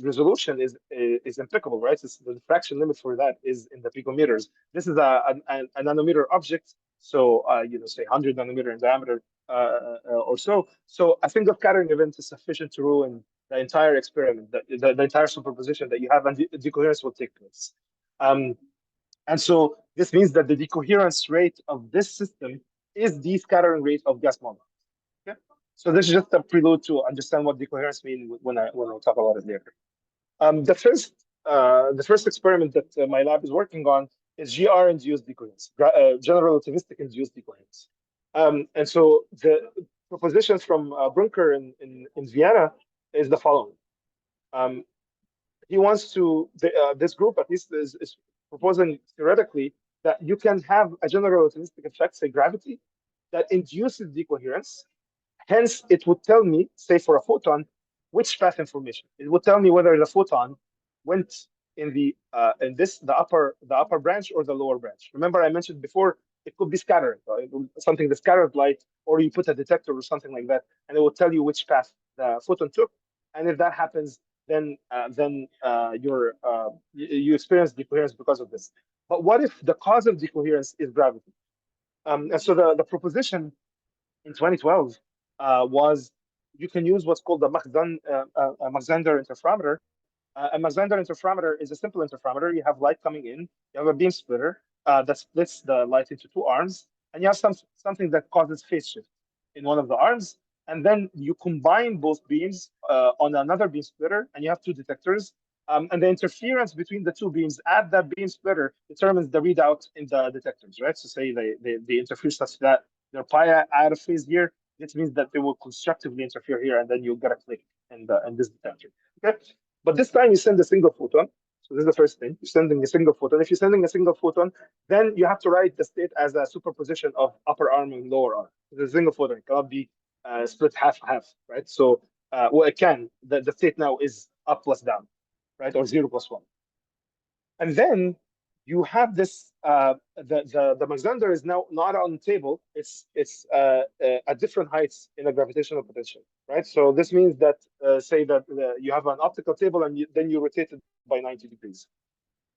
resolution is impeccable, right? The diffraction limit for that is in the picometers. This is a nanometer object, so say 100 nanometer in diameter or so. So a single scattering event is sufficient to ruin the entire experiment, the entire superposition that you have, and decoherence will take place. And so this means that the decoherence rate of this system is the scattering rate of gas molecules. Okay? So this is just a prelude to understand what decoherence means when I talk about it later. The first the first experiment that my lab is working on is GR-induced decoherence, general relativistic induced decoherence. And so the proposition from Brunker in Vienna is the following. He wants to, this group at least is proposing theoretically that you can have a general relativistic effect, say gravity, that induces decoherence. Hence, it would tell me, say for a photon, which path information. It would tell me whether the photon went in the upper branch or the lower branch. Remember, I mentioned before it could be scattered, something that scattered light, or you put a detector or something like that, and it will tell you which path the photon took. And if that happens, then you experience decoherence because of this. But what if the cause of decoherence is gravity? And so the proposition in 2012 was you can use what's called the Mach-Zehnder interferometer. A Mach-Zehnder interferometer is a simple interferometer. You have light coming in. You have a beam splitter that splits the light into two arms, and you have something that causes phase shift in one of the arms. And then you combine both beams on another beam splitter, and you have two detectors. And the interference between the two beams at that beam splitter determines the readout in the detectors, right? So say they interfere such that they're pi out of phase here. This means that they will constructively interfere here, and then you'll get a click in this detector. Okay, but this time you send a single photon. So this is the first thing. You're sending a single photon. If you're sending a single photon, then you have to write the state as a superposition of upper arm and lower arm. The single photon cannot be split half, right? So, well, it can. The state now is up plus down, right, or 0 plus 1. And then you have this. The Mach-Zehnder is now not on the table. It's at different heights in a gravitational potential, right? So this means that say that you have an optical table, and then you rotate it by 90 degrees.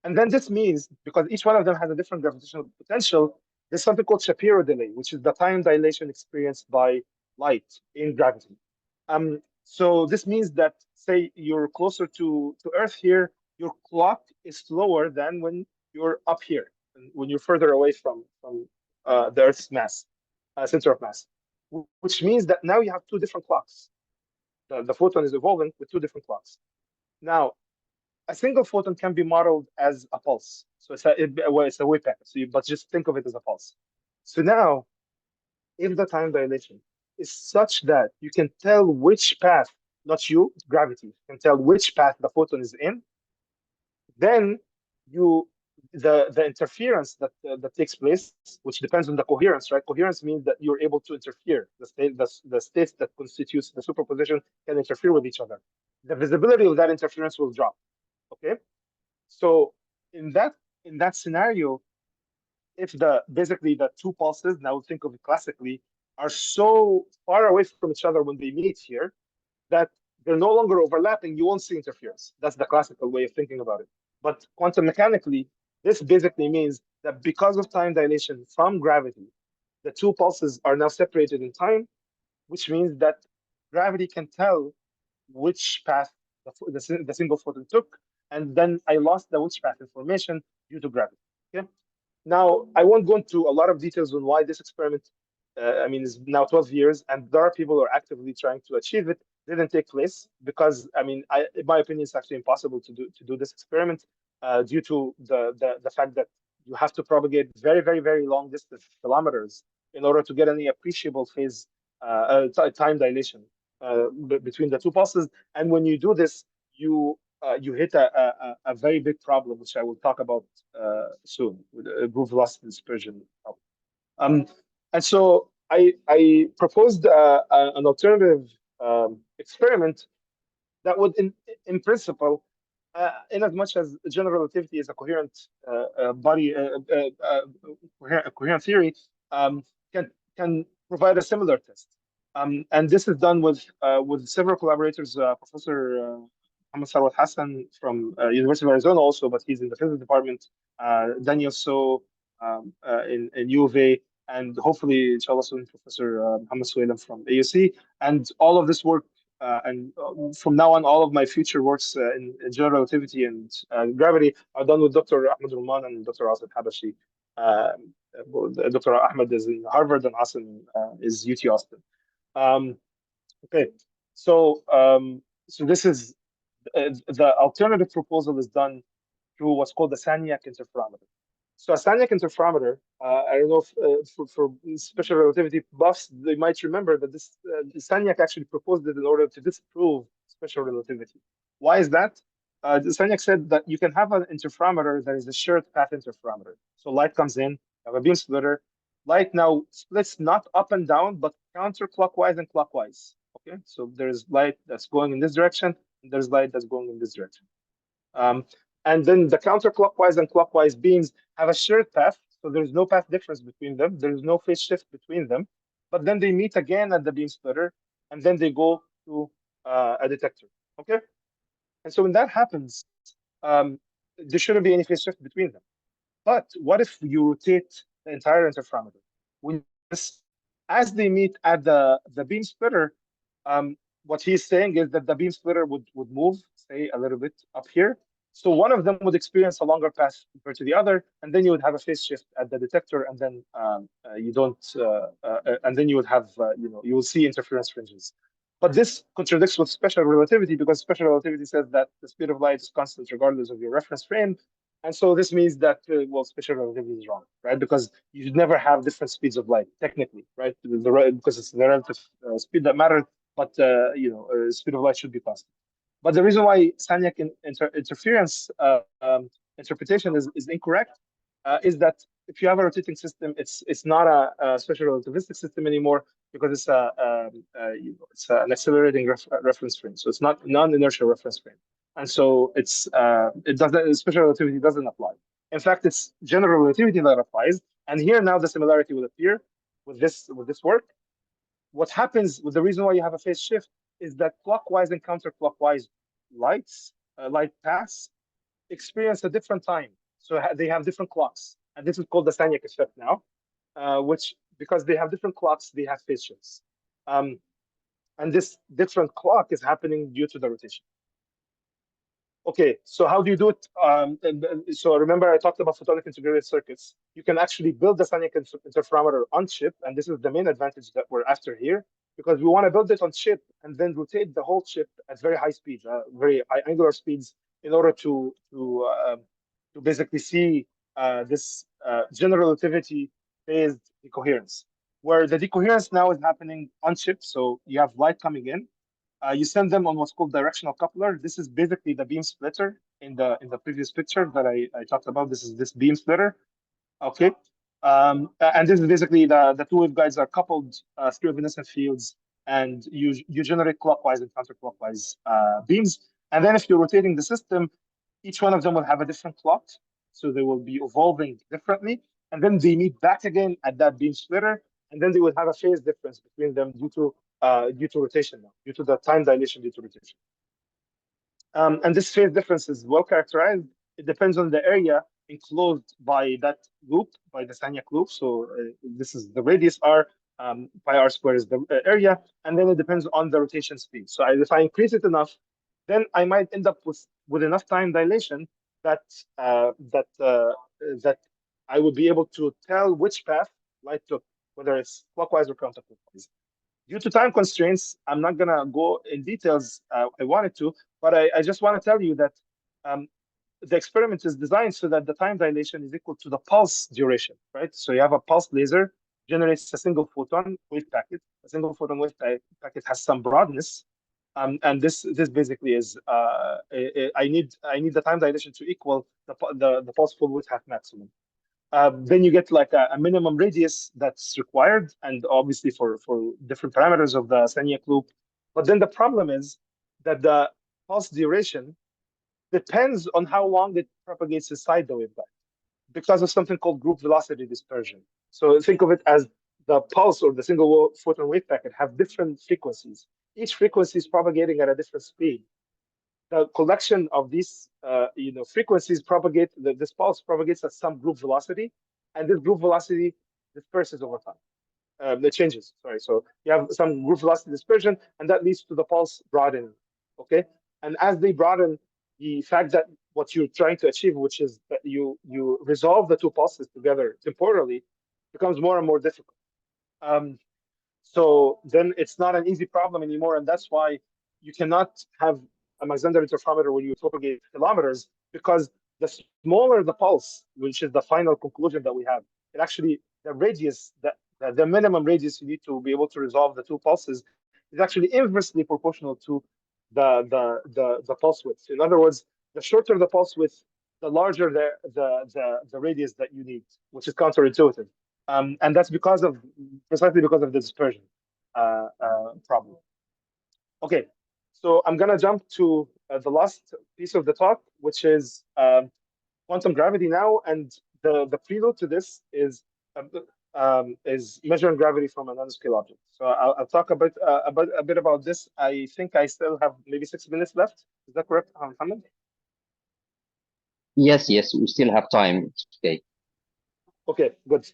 And then this means, because each one of them has a different gravitational potential, there's something called Shapiro delay, which is the time dilation experienced by light in gravity. So this means that, say, you're closer to Earth here, your clock is slower than when you're up here, when you're further away from the Earth's mass, center of mass, which means that now you have two different clocks. The photon is evolving with two different clocks. Now, a single photon can be modeled as a pulse. So it's a wave packet, but just think of it as a pulse. So now, if the time dilation is such that you can tell which path, not you, gravity, can tell which path the photon is in, then the interference that takes place, which depends on the coherence, right? Coherence means that you're able to interfere. The states that constitutes the superposition can interfere with each other. The visibility of that interference will drop. Okay, so in that scenario, if basically the two pulses, now think of it classically, are so far away from each other when they meet here that they're no longer overlapping, you won't see interference. That's the classical way of thinking about it. But quantum mechanically, this basically means that because of time dilation from gravity, the two pulses are now separated in time, which means that gravity can tell which path the single photon took, and then I lost the which path information due to gravity. Okay. Now, I won't go into a lot of details on why this experiment, is now 12 years, and there are people who are actively trying to achieve it. Didn't take place because, in my opinion, it's actually impossible to do this experiment due to the fact that you have to propagate very, very, very long distance kilometers in order to get any appreciable phase time dilation between the two pulses. And when you do this, you hit a very big problem, which I will talk about soon, with groove velocity dispersion problem. And so I proposed an alternative experiment that would, in principle, in as much as general relativity is a coherent body, coherent theory, can provide a similar test. And this is done with several collaborators, Professor Muhammad Hassan from University of Arizona also, but he's in the physics department, Daniel So in U of A, and hopefully, inshallah, soon Professor Muhammad Suwailam from AUC. And all of this work, and from now on, all of my future works in general relativity and gravity are done with Dr. Ahmed Rahman and Dr. Asif Habashi. Dr. Ahmed is in Harvard and Asim is UT Austin. Okay, so this is the alternative proposal is done through what's called the Sagnac interferometer. So a Sagnac interferometer, I don't know if for special relativity buffs, they might remember that this Sagnac actually proposed it in order to disprove special relativity. Why is that? Sagnac said that you can have an interferometer that is a shared path interferometer. So light comes in, you have a beam splitter. Light now splits not up and down, but counterclockwise and clockwise. Okay, so there's light that's going in this direction, and there's light that's going in this direction. And then the counterclockwise and clockwise beams have a shared path, so there's no path difference between them. There's no phase shift between them. But then they meet again at the beam splitter, and then they go to a detector. Okay, and so when that happens, there shouldn't be any phase shift between them. But what if you rotate the entire interferometer? As they meet at the beam splitter, what he's saying is that the beam splitter would move, say, a little bit up here. So one of them would experience a longer path compared to the other, and then you would have a phase shift at the detector, and then you don't, and then you would have, you will see interference fringes. But this contradicts with special relativity, because special relativity says that the speed of light is constant regardless of your reference frame. And so this means that, well, special relativity is wrong, right? Because you should never have different speeds of light, technically, right? Because it's the relative speed that matters, but, speed of light should be constant. But the reason why Sagnac interference interpretation is incorrect is that if you have a rotating system, it's not a special relativistic system anymore, because it's it's an accelerating reference frame. So it's not non-inertial reference frame, and so special relativity doesn't apply. In fact, it's general relativity that applies. And here now the similarity will appear with this work. What happens with the reason why you have a phase shift is that clockwise and counterclockwise light paths experience a different time. So they have different clocks. And this is called the Sagnac effect now, which, because they have different clocks, they have phase shifts. And this different clock is happening due to the rotation. Okay, so how do you do it? So remember, I talked about photonic integrated circuits. You can actually build the Sagnac interferometer on chip, and this is the main advantage that we're after here, because we want to build it on chip and then rotate the whole chip at very high speeds, very high angular speeds, in order to basically see this general relativity phased decoherence, where the decoherence now is happening on chip. So you have light coming in. You send them on what's called directional coupler. This is basically the beam splitter in the previous picture that I talked about. This is this beam splitter. Okay. And this is basically the two waveguides are coupled through evanescent fields, and you generate clockwise and counterclockwise beams. And then if you're rotating the system, each one of them will have a different clock. So they will be evolving differently. And then they meet back again at that beam splitter. And then they will have a phase difference between them due to rotation now, due to the time dilation due to rotation. And this phase difference is well characterized. It depends on the area enclosed by that loop, by the Sagnac loop. So this is the radius r, pi r squared is the area, and then it depends on the rotation speed. So if I increase it enough, then I might end up with enough time dilation that that I would be able to tell which path light took, whether it's clockwise or counterclockwise. Due to time constraints, I'm not gonna go in details. I wanted to, but I just want to tell you that the experiment is designed so that the time dilation is equal to the pulse duration, right? So you have a pulse laser, generates a single photon wave packet. A single photon wave packet has some broadness, and this basically is I need the time dilation to equal the pulse full width half maximum. Then you get like a minimum radius that's required, and obviously for different parameters of the Sagnac loop. But then the problem is that the pulse duration depends on how long it propagates inside the waveguide, because of something called group velocity dispersion. So think of it as the pulse or the single photon wave packet have different frequencies. Each frequency is propagating at a different speed. The collection of these frequencies propagate, this pulse propagates at some group velocity, and this group velocity disperses over time. It changes, sorry. So you have some group velocity dispersion, and that leads to the pulse broadening, okay? And as they broaden, the fact that what you're trying to achieve, which is that you resolve the two pulses together temporally, becomes more and more difficult. So then it's not an easy problem anymore, and that's why you cannot have a Alexander interferometer where you propagate kilometers, because the smaller the pulse, which is the final conclusion that we have, it actually, the radius, the minimum radius you need to be able to resolve the two pulses is actually inversely proportional to the pulse width. In other words, the shorter the pulse width, the larger the radius that you need, which is counterintuitive. And that's precisely because of the dispersion problem. Okay, so I'm gonna jump to the last piece of the talk, which is quantum gravity now, and the prelude to this is measuring gravity from a nanoscale object. So I'll talk a bit about this. I think I still have maybe 6 minutes left. Is that correct, Muhammad? Yes, we still have time. Okay. Okay, good.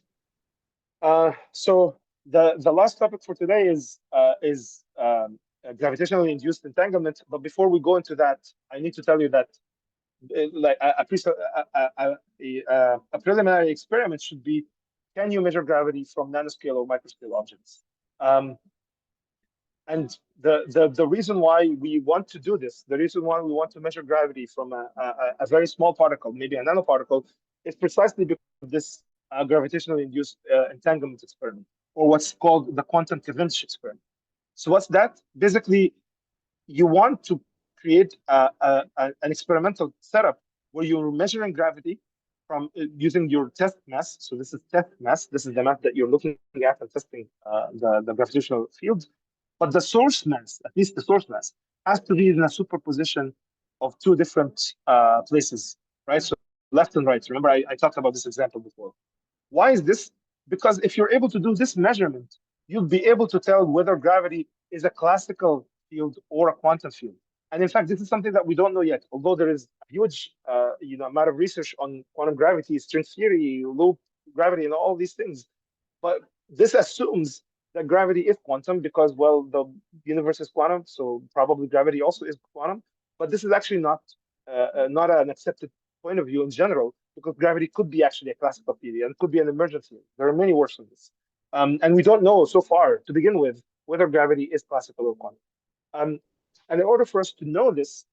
So the last topic for today is gravitationally induced entanglement. But before we go into that, I need to tell you that like a preliminary experiment should be: can you measure gravity from nanoscale or microscale objects? And the reason why we want to do this, the reason why we want to measure gravity from a very small particle, maybe a nanoparticle, is precisely because of this gravitationally induced entanglement experiment, or what's called the quantum Cavendish experiment. So what's that? Basically, you want to create an experimental setup where you're measuring gravity from using your test mass. So this is test mass. This is the mass that you're looking at and testing the gravitational field. But the source mass, at least the source mass, has to be in a superposition of two different places, right? So left and right. Remember, I talked about this example before. Why is this? Because if you're able to do this measurement, you'll be able to tell whether gravity is a classical field or a quantum field. And in fact, this is something that we don't know yet, although there is a huge amount of research on quantum gravity, string theory, loop gravity, and all these things. But this assumes that gravity is quantum because, well, the universe is quantum, so probably gravity also is quantum. But this is actually not an accepted point of view in general, because gravity could be actually a classical theory and could be an emergent theory. There are many works on this. And we don't know so far, to begin with, whether gravity is classical or quantum. And in order for us to know this,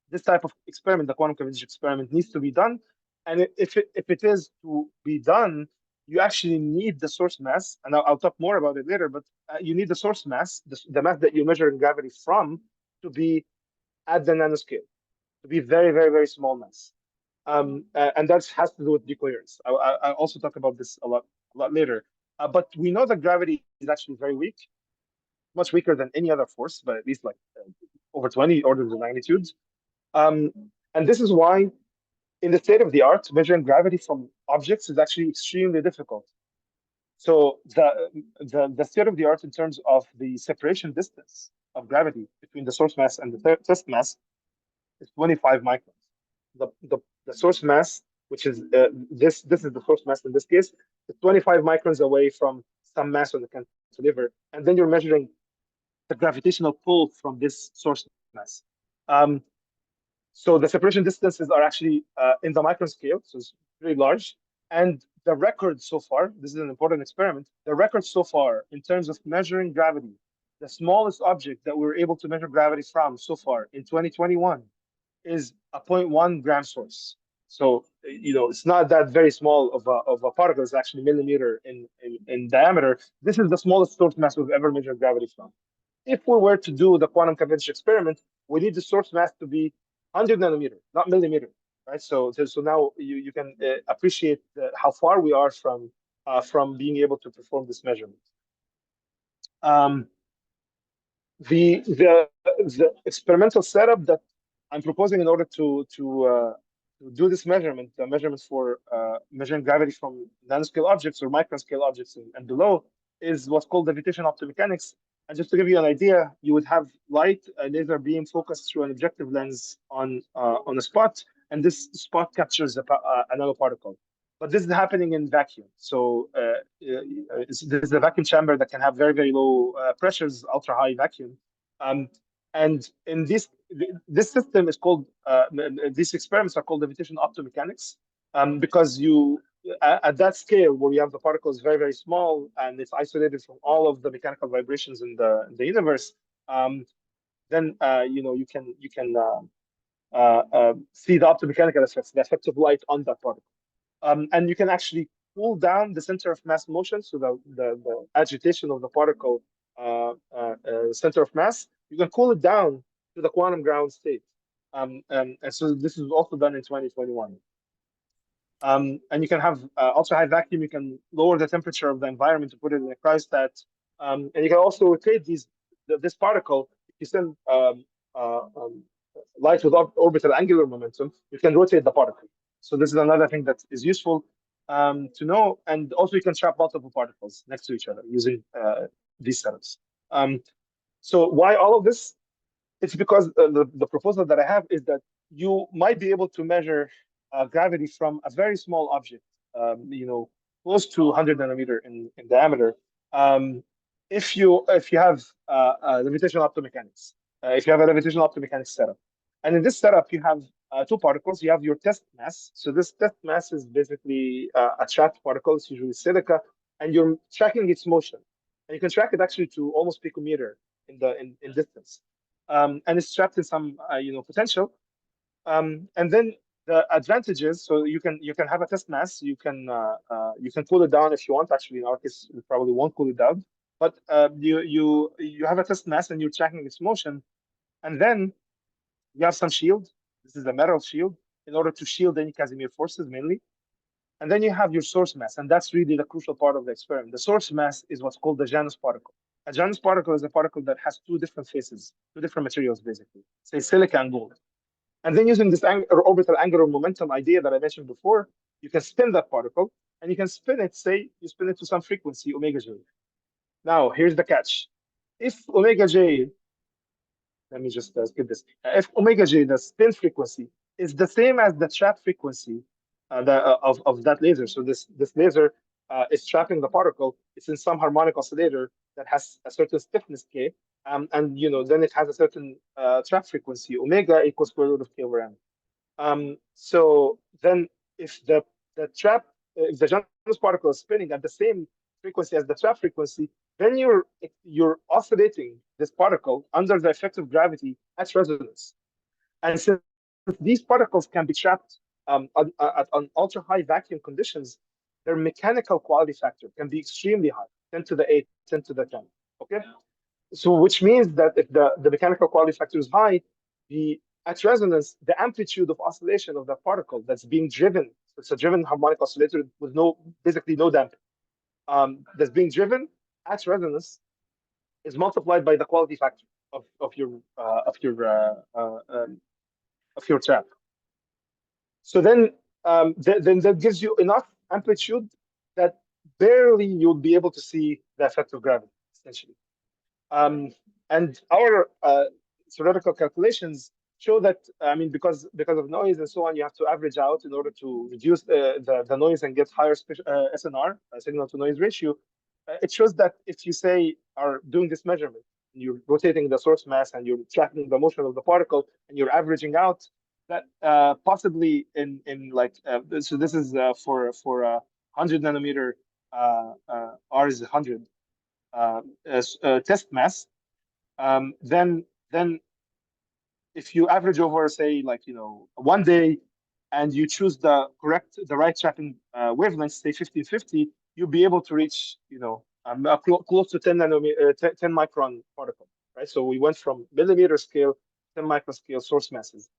this type of experiment, the quantum Cavendish experiment, needs to be done. And if it is to be done, you actually need the source mass, and I'll talk more about it later, but you need the source mass, the mass that you're measuring gravity from, to be at the nanoscale, to be very, very, very small mass. And that has to do with decoherence. I'll also talk about this a lot later. But we know that gravity is actually very weak, much weaker than any other force, but at least like over 20 orders of magnitude. And this is why, in the state of the art, measuring gravity from objects is actually extremely difficult. So the state of the art in terms of the separation distance of gravity between the source mass and the test mass is 25 microns. The source mass, which is this is the source mass in this case, is 25 microns away from some mass on the cantilever, and then you're measuring the gravitational pull from this source mass. So the separation distances are actually in the micron scale, so it's very large. And the record so far, this is an important experiment, the record so far in terms of measuring gravity, the smallest object that we were able to measure gravity from so far in 2021 is a 0.1 gram source. So, it's not that very small of a particle. It's actually millimeter in diameter. This is the smallest source mass we've ever measured gravity from. If we were to do the quantum Cavendish experiment, we need the source mass to be 100 nanometer, not millimeter, right? So now you can appreciate how far we are from being able to perform this measurement. The experimental setup that I'm proposing in order to do this measurement, the measurements for measuring gravity from nanoscale objects or microscale objects and below, is what's called levitation optomechanics. And just to give you an idea, you would have light, a laser beam focused through an objective lens on a spot, and this spot captures a nanoparticle. But this is happening in vacuum. So this is a vacuum chamber that can have very, very low pressures, ultra high vacuum. And in this system is called, these experiments are called levitation optomechanics, because at that scale where you have the particles very, very small and it's isolated from all of the mechanical vibrations in the universe, then you can see the optomechanical effects, the effect of light on that particle. And you can actually cool down the center of mass motion, so the agitation of the particle center of mass, you can cool it down to the quantum ground state. And so this is also done in 2021. And you can have ultra high vacuum. You can lower the temperature of the environment to put it in a cryostat. And you can also rotate this particle. If you send light with orbital angular momentum, you can rotate the particle. So this is another thing that is useful to know. And also you can trap multiple particles next to each other using these setups. So why all of this? It's because the proposal that I have is that you might be able to measure gravity from a very small object, close to 100 nanometer in diameter, if you have levitational optomechanics, if you have a levitational optomechanics setup. And in this setup, you have two particles. You have your test mass. So this test mass is basically a trapped particle. It's usually silica, and you're tracking its motion. And you can track it actually to almost picometer in distance. And it's trapped in some potential. And then the advantages. So you can have a test mass. You can cool it down if you want. Actually, in our case, we probably won't cool it down. But you have a test mass and you're tracking its motion, and then you have some shield. This is a metal shield in order to shield any Casimir forces mainly. And then you have your source mass, and that's really the crucial part of the experiment. The source mass is what's called the Janus particle. A Janus particle is a particle that has two different faces, two different materials basically, say silica and gold. And then using this orbital angular momentum idea that I mentioned before, you can spin that particle, and you can spin it, say you spin it to some frequency, omega j. Now, here's the catch. If omega j, let me just skip this. If omega j, the spin frequency, is the same as the trap frequency of that laser, so this laser is trapping the particle, it's in some harmonic oscillator that has a certain stiffness k, and then it has a certain trap frequency, omega equals square root of k over m. So then if the Janus particle is spinning at the same frequency as the trap frequency, then you're oscillating this particle under the effect of gravity at resonance. And since these particles can be trapped on ultra high vacuum conditions, their mechanical quality factor can be extremely high, 10 to the 8, 10 to the 10. Okay, so which means that if the mechanical quality factor is high, at resonance, the amplitude of oscillation of that particle that's being driven, it's a driven harmonic oscillator with basically no damping, that's being driven at resonance is multiplied by the quality factor of your trap. So then that gives you enough amplitude that barely you'll be able to see the effect of gravity, essentially. And our theoretical calculations show that, because of noise and so on, you have to average out in order to reduce the noise and get higher SNR, signal to noise ratio. It shows that if you are doing this measurement, you're rotating the source mass and you're tracking the motion of the particle and you're averaging out, that possibly so this is for 100 nanometer R is 100 test mass. Then if you average over, say, 1 day, and you choose the right trapping wavelength, say 1550, you'll be able to reach close to 10 micron particle, right? So we went from millimeter scale, 10 micron scale source masses.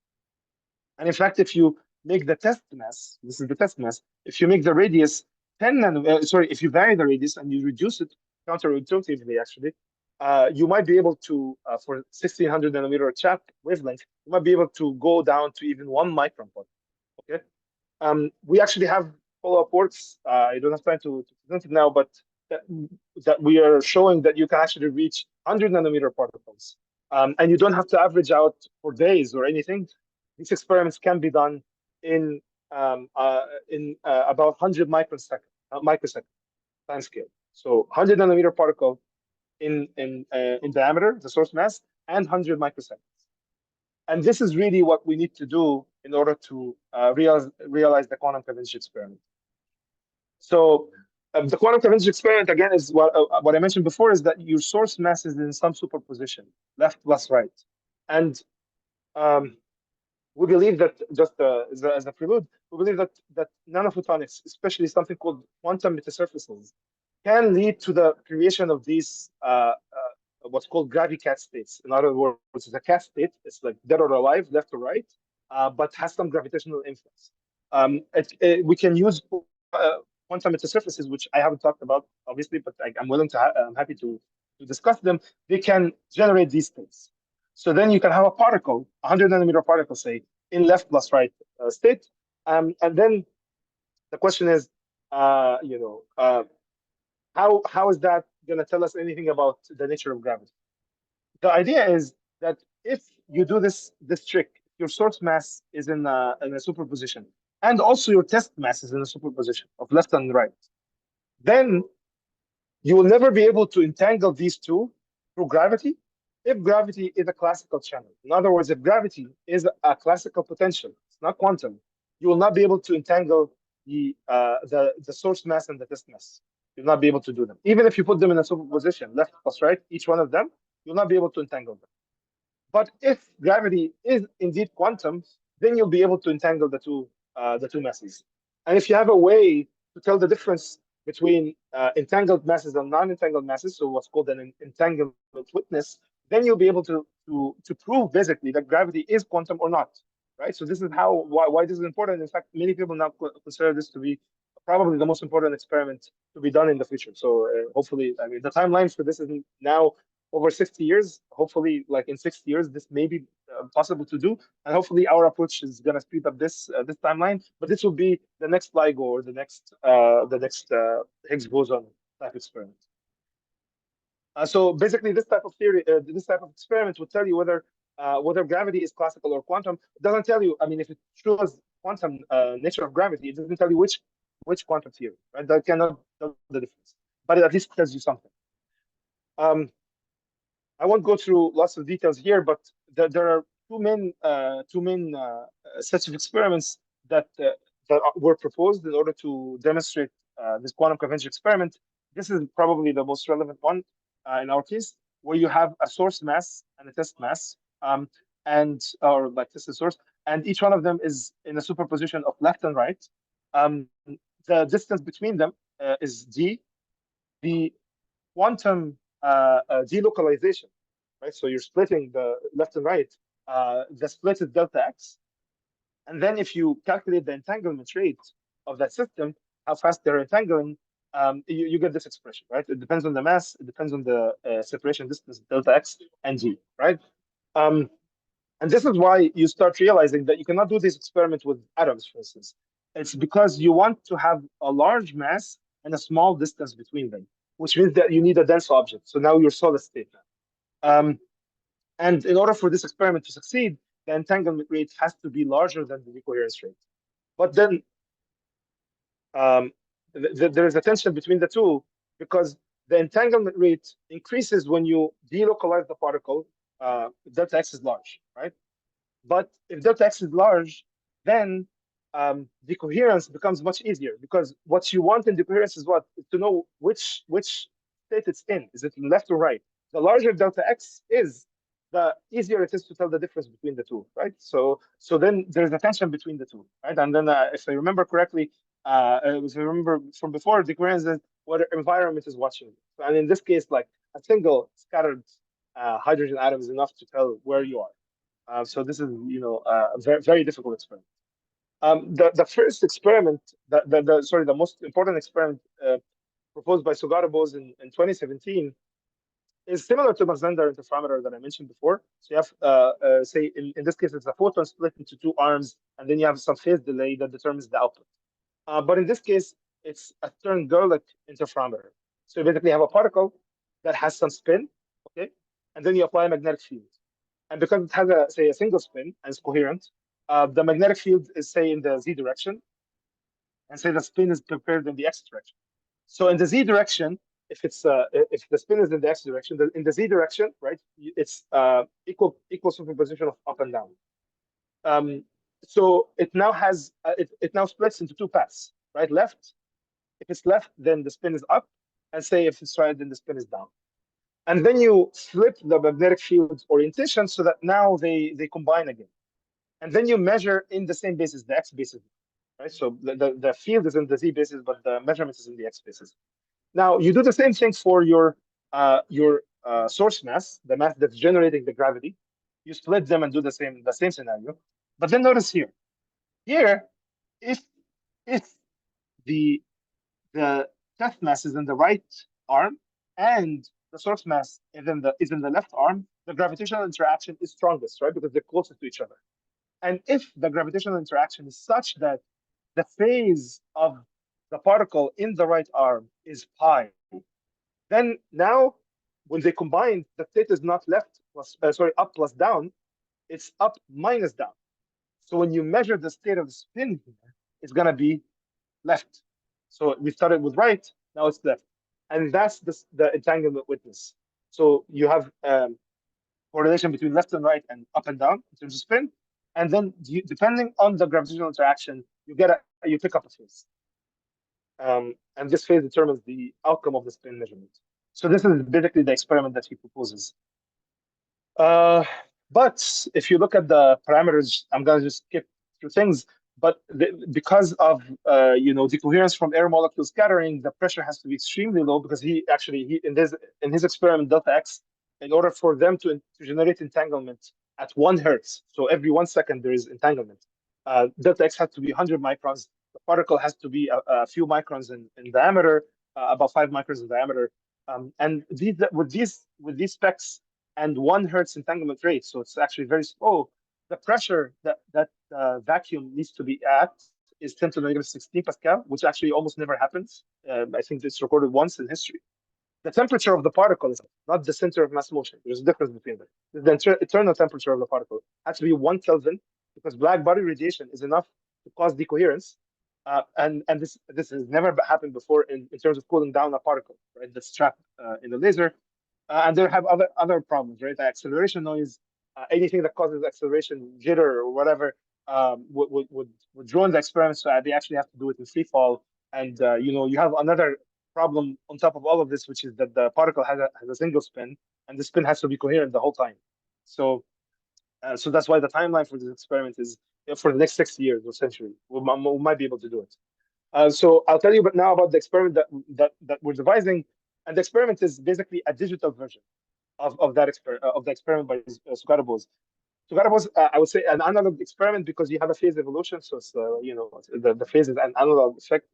And in fact, if you make the test mass, this is the test mass, if you make the radius if you vary the radius and you reduce it counterintuitively, actually, you might be able to, for 1600 nanometer trap wavelength, you might be able to go down to even 1 micron particle. Okay. We actually have follow-up works. I don't have time to present it now, but that we are showing that you can actually reach 100 nanometer particles, and you don't have to average out for days or anything. These experiments can be done in about 100 microsecond time scale. So 100 nanometer particle in diameter, the source mass, and 100 microseconds. And this is really what we need to do in order to realize the quantum convergence experiment. So the quantum convergence experiment, again, is what I mentioned before, is that your source mass is in some superposition, left plus right. And we believe that, just as a prelude, we believe that nanophotonics, especially something called quantum metasurfaces, can lead to the creation of these what's called gravity-cat states. In other words, it's a cat state. It's like dead or alive, left or right, but has some gravitational influence. We can use quantum metasurfaces, which I haven't talked about, obviously, but I'm willing to. I'm happy to discuss them. They can generate these states. So then you can have a particle, 100 nanometer particle, say, in left plus right state, and then the question is, how is that going to tell us anything about the nature of gravity? The idea is that if you do this trick, your source mass is in a superposition, and also your test mass is in a superposition of left and right, then you will never be able to entangle these two through gravity if gravity is a classical channel. In other words, if gravity is a classical potential, it's not quantum, you will not be able to entangle the source mass and the test mass. You'll not be able to do them. Even if you put them in a superposition, left plus right, each one of them, you'll not be able to entangle them. But if gravity is indeed quantum, then you'll be able to entangle the two masses. And if you have a way to tell the difference between entangled masses and non-entangled masses, so what's called an entanglement witness, then you'll be able to prove basically that gravity is quantum or not, right? So this is why this is important. In fact, many people now consider this to be probably the most important experiment to be done in the future. So hopefully, I mean, the timeline for this is now over 60 years. Hopefully, like in 60 years, this may be possible to do, and hopefully our approach is going to speed up this timeline. But this will be the next LIGO or the next Higgs boson type experiment. So basically, this type of theory, this type of experiment would tell you whether gravity is classical or quantum. It doesn't tell you. I mean, if it shows quantum nature of gravity, it doesn't tell you which quantum theory, right? That cannot tell the difference, but it at least tells you something. I won't go through lots of details here, but there are two main sets of experiments that were proposed in order to demonstrate this quantum convention experiment. This is probably the most relevant one in our case, where you have a source mass and a test mass, or like this is source, and each one of them is in a superposition of left and right. The distance between them is d. The quantum delocalization, right? So you're splitting the left and right. The split is delta x, and then if you calculate the entanglement rate of that system, how fast they're entangling, you get this expression, right? It depends on the mass, it depends on the separation distance, delta x and g, right? And this is why you start realizing that you cannot do this experiment with atoms, for instance. It's because you want to have a large mass and a small distance between them, which means that you need a dense object. So now you're solid state. And in order for this experiment to succeed, the entanglement rate has to be larger than the decoherence rate. But then there is a tension between the two, because the entanglement rate increases when you delocalize the particle. Delta x is large, right? But if delta x is large, then decoherence becomes much easier, because what you want in decoherence is what? To know which state it's in. Is it left or right? The larger delta x is, the easier it is to tell the difference between the two, right? So then there's a tension between the two, right? And then if I remember correctly, if I remember from before, decoherence is what environment is watching. And in this case, like a single scattered hydrogen atom is enough to tell where you are. So this is, a very, very difficult experiment. The first experiment, the most important experiment proposed by Sugarobos in 2017 is similar to Mach-Zehnder interferometer that I mentioned before. So you have, say, in this case, it's a photon split into two arms, and then you have some phase delay that determines the output. But in this case, it's a Stern-Gerlach interferometer. So you basically have a particle that has some spin, okay, and then you apply a magnetic field. And because it has a single spin and it's coherent, the magnetic field is, say, in the z direction, and say the spin is prepared in the x direction. So in the z direction, if the spin is in the x direction, in the z direction, right, it's equal superposition of up and down. So it now has it now splits into two paths, right, left. If it's left, then the spin is up, and say if it's right, then the spin is down. and then you flip the magnetic field orientation so that now they combine again. And then you measure in the same basis, the x basis, right? So the field is in the z basis, but the measurement is in the x basis. Now you do the same thing for your source mass, the mass that's generating the gravity. You split them and do the same scenario. But then notice here, if the test mass is in the right arm and the source mass is in the left arm, the gravitational interaction is strongest, right? Because they're closest to each other. And if the gravitational interaction is such that the phase of the particle in the right arm is pi, then now when they combine, the state is not up plus down, it's up minus down. So when you measure the state of the spin here, it's going to be left. So we started with right, now it's left. And that's the entanglement witness. So you have correlation between left and right and up and down in terms of spin. And then depending on the gravitational interaction, you pick up a phase. And this phase determines the outcome of the spin measurement. So this is basically the experiment that he proposes. But if you look at the parameters, I'm going to just skip through things. But because of decoherence from air molecule scattering, the pressure has to be extremely low, because he in his experiment delta x, in order for them to generate entanglement at 1 hertz, so every 1 second there is entanglement, delta x has to be 100 microns. The particle has to be a few microns in diameter, about 5 microns in diameter, and with these specs and 1 hertz entanglement rate, so it's actually very slow. The pressure that vacuum needs to be at is 10 to the negative 16 Pascal, which actually almost never happens. I think it's recorded once in history. The temperature of the particle is not the center of mass motion. There's a difference between them. The internal temperature of the particle has to be 1 Kelvin, because black body radiation is enough to cause decoherence. And this has never happened before in terms of cooling down a particle, right? That's trapped in the laser. And there have other problems, right? The acceleration noise, anything that causes acceleration, jitter or whatever, would ruin the experiment. So they actually have to do it in free fall. And you have another problem on top of all of this, which is that the particle has a single spin, and the spin has to be coherent the whole time. So that's why the timeline for this experiment is for the next 6 years or century. We might be able to do it. So I'll tell you now about the experiment that we're devising. And the experiment is basically a digital version of the experiment by Sugarabos. Sugarabos, I would say, an analog experiment, because you have a phase evolution. So it's the phase is an analog effect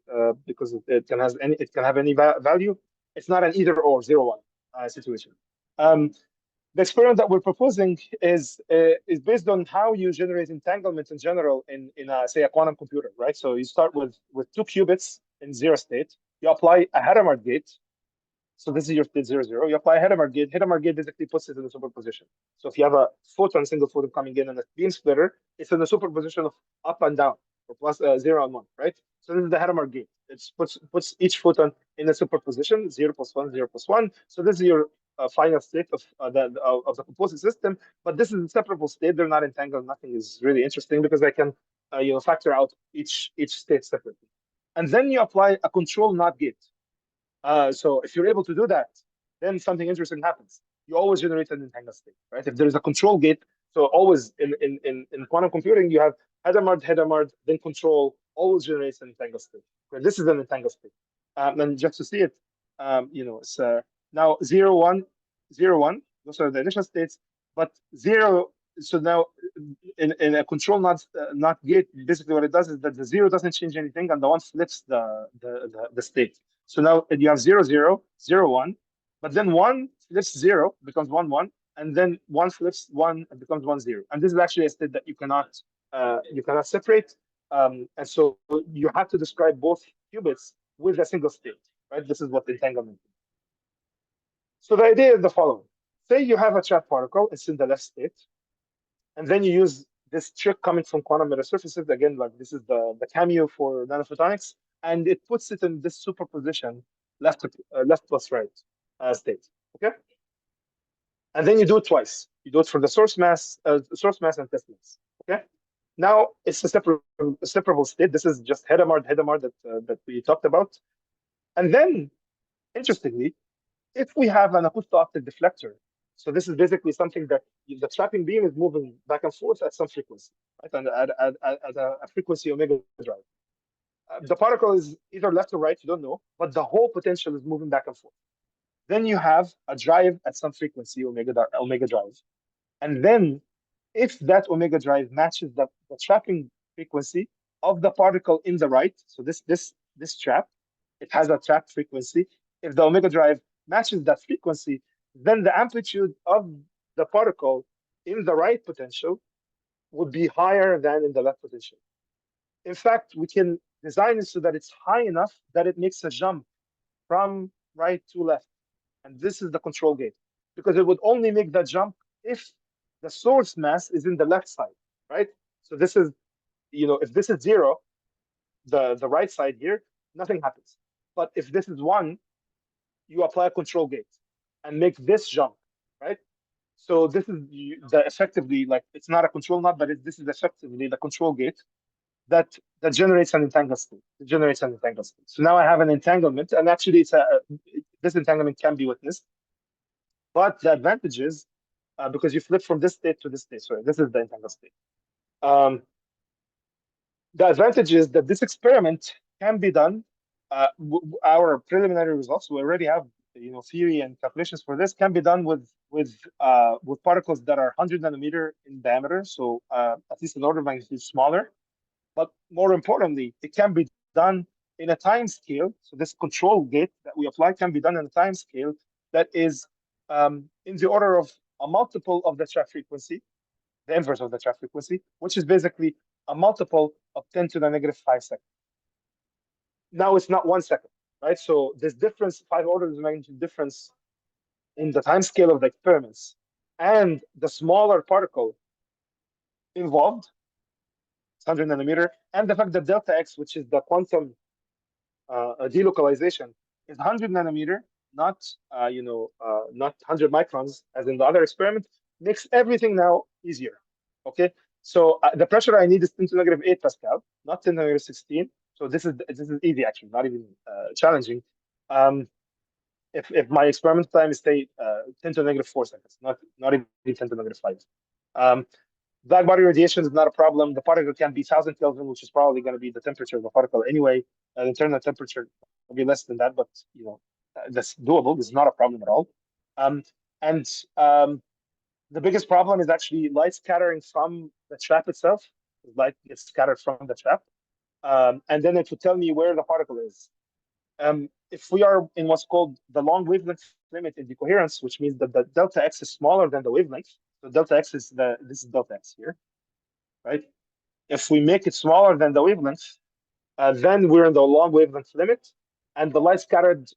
because it can have any value. It's not an either or 0-1 situation. The experiment that we're proposing is based on how you generate entanglement in general in say a quantum computer, right? So you start with 2 qubits in 0 state. You apply a Hadamard gate. So this is your state 0, 0. You apply a Hadamard gate. Hadamard gate basically puts it in the superposition. So if you have a single photon coming in and a beam splitter, it's in the superposition of up and down, or plus 0 and 1, right? So this is the Hadamard gate. It puts each photon in a superposition, 0 plus 1, 0 plus 1. So this is your final state of the composite system. But this is a separable state. They're not entangled. Nothing is really interesting, because I can factor out each state separately. And then you apply a control NOT gate. So if you're able to do that, then something interesting happens. You always generate an entangled state, right? If there is a control gate, so always in quantum computing, you have Hadamard, then control, always generates an entangled state. Okay, this is an entangled state. And just to see it, it's now 0, 1, 0, 1. Those are the initial states, but 0. So now in a control NOT gate, basically what it does is that the 0 doesn't change anything, and the 1 flips the state. So now you have 0, 0, 0, 1, but then 1 flips 0, becomes 1, 1, and then 1 flips 1 and becomes 1, 0. And this is actually a state that you cannot separate. And so you have to describe both qubits with a single state, right? This is what entanglement is. So the idea is the following. Say you have a trapped particle, it's in the left state, and then you use this trick coming from quantum metasurfaces. Again, like this is the Cameo for nanophotonics, and it puts it in this superposition, left plus right state. Okay, and then you do it twice. You do it for the source mass and test mass. Okay, now it's a separable state. This is just Hadamard that we talked about, and then interestingly, if we have an acoustic deflector, so this is basically something that the trapping beam is moving back and forth at some frequency, right? And at a frequency omega drive. The particle is either left or right, you don't know, but the whole potential is moving back and forth. Then you have a drive at some frequency, omega drive. And then if that omega drive matches the trapping frequency of the particle in the right, so this trap, it has a trap frequency. If the omega drive matches that frequency, then the amplitude of the particle in the right potential would be higher than in the left potential. In fact, we can design it so that it's high enough that it makes a jump from right to left. And this is the control gate, because it would only make that jump if the source mass is in the left side, right? So this is, if this is 0, the right side here, nothing happens. But if this is 1, you apply a control gate and make this jump, right? So this is effectively, like, it's not a control knot, but this is effectively the control gate that generates an entangled state. It generates an entangled state. So now I have an entanglement, and actually this entanglement can be witnessed. But the advantage is, because you flip from this state to this state, sorry, this is the entangled state. The advantage is that this experiment can be done. Our preliminary results, we already have theory and calculations for this, can be done with particles that are 100 nanometer in diameter, so at least an order of magnitude smaller. But more importantly, it can be done in a time scale. So this control gate that we apply can be done in a time scale that is in the order of a multiple of the trap frequency, the inverse of the trap frequency, which is basically a multiple of 10 to the negative 5 seconds. Now it's not 1 second, right? So this difference, 5 orders of magnitude difference in the time scale of the experiments and the smaller particle involved, 100 nanometer, and the fact that delta X, which is the quantum delocalization, is 100 nanometer, not 100 microns as in the other experiment, makes everything now easier. Okay, so the pressure I need is 10 to the negative 8 Pascal, not 10 to the negative 16. So this is easy, actually, not even challenging. If my experimental time is, say, 10 to the negative 4 seconds, not even 10 to the negative 5. Black body radiation is not a problem. The particle can be 1000 Kelvin, which is probably going to be the temperature of the particle anyway. The internal temperature will be less than that, but that's doable. This is not a problem at all. The biggest problem is actually light scattering from the trap itself. Light gets scattered from the trap, and then it will tell me where the particle is. If we are in what's called the long wavelength limit in decoherence, which means that the delta X is smaller than the wavelength. So delta X is this is delta X here, right? If we make it smaller than the wavelength, then we're in the long wavelength limit, and the light scattered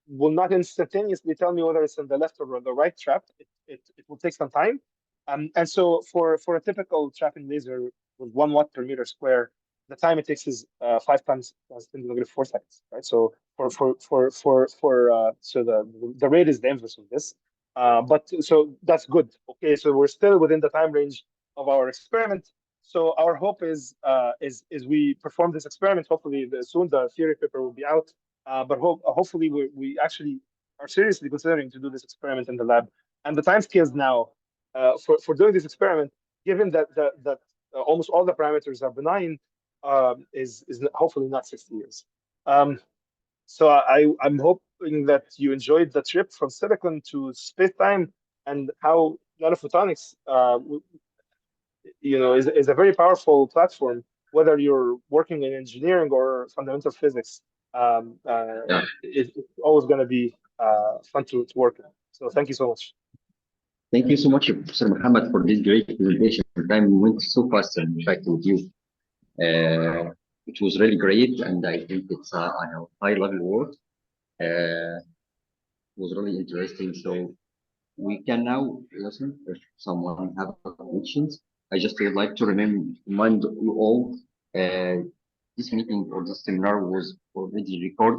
will not instantaneously tell me whether it's in the left or the right trap. It will take some time, and so for a typical trapping laser with 1 watt per meter square, the time it takes is 5 times 10 to the negative 4 seconds, right? So so the rate is the inverse of this. But so that's good. Okay, so we're still within the time range of our experiment. So our hope is we perform this experiment. Hopefully soon the theory paper will be out. But hopefully we actually are seriously considering to do this experiment in the lab. And the time scales now for doing this experiment, given that almost all the parameters are benign, is hopefully not 60 years. So I'm hoping that you enjoyed the trip from silicon to space-time, and how nanophotonics is a very powerful platform, whether you're working in engineering or fundamental physics. It's always going to be fun to work in. So thank you so much. Thank you so much, Professor Muhammad, for this great presentation. Time went so fast, in fact, with you. It was really great, and I think it's high-level work. It was really interesting. So we can now listen if someone have questions. I just would like to remind you all, this meeting or this seminar was already recorded.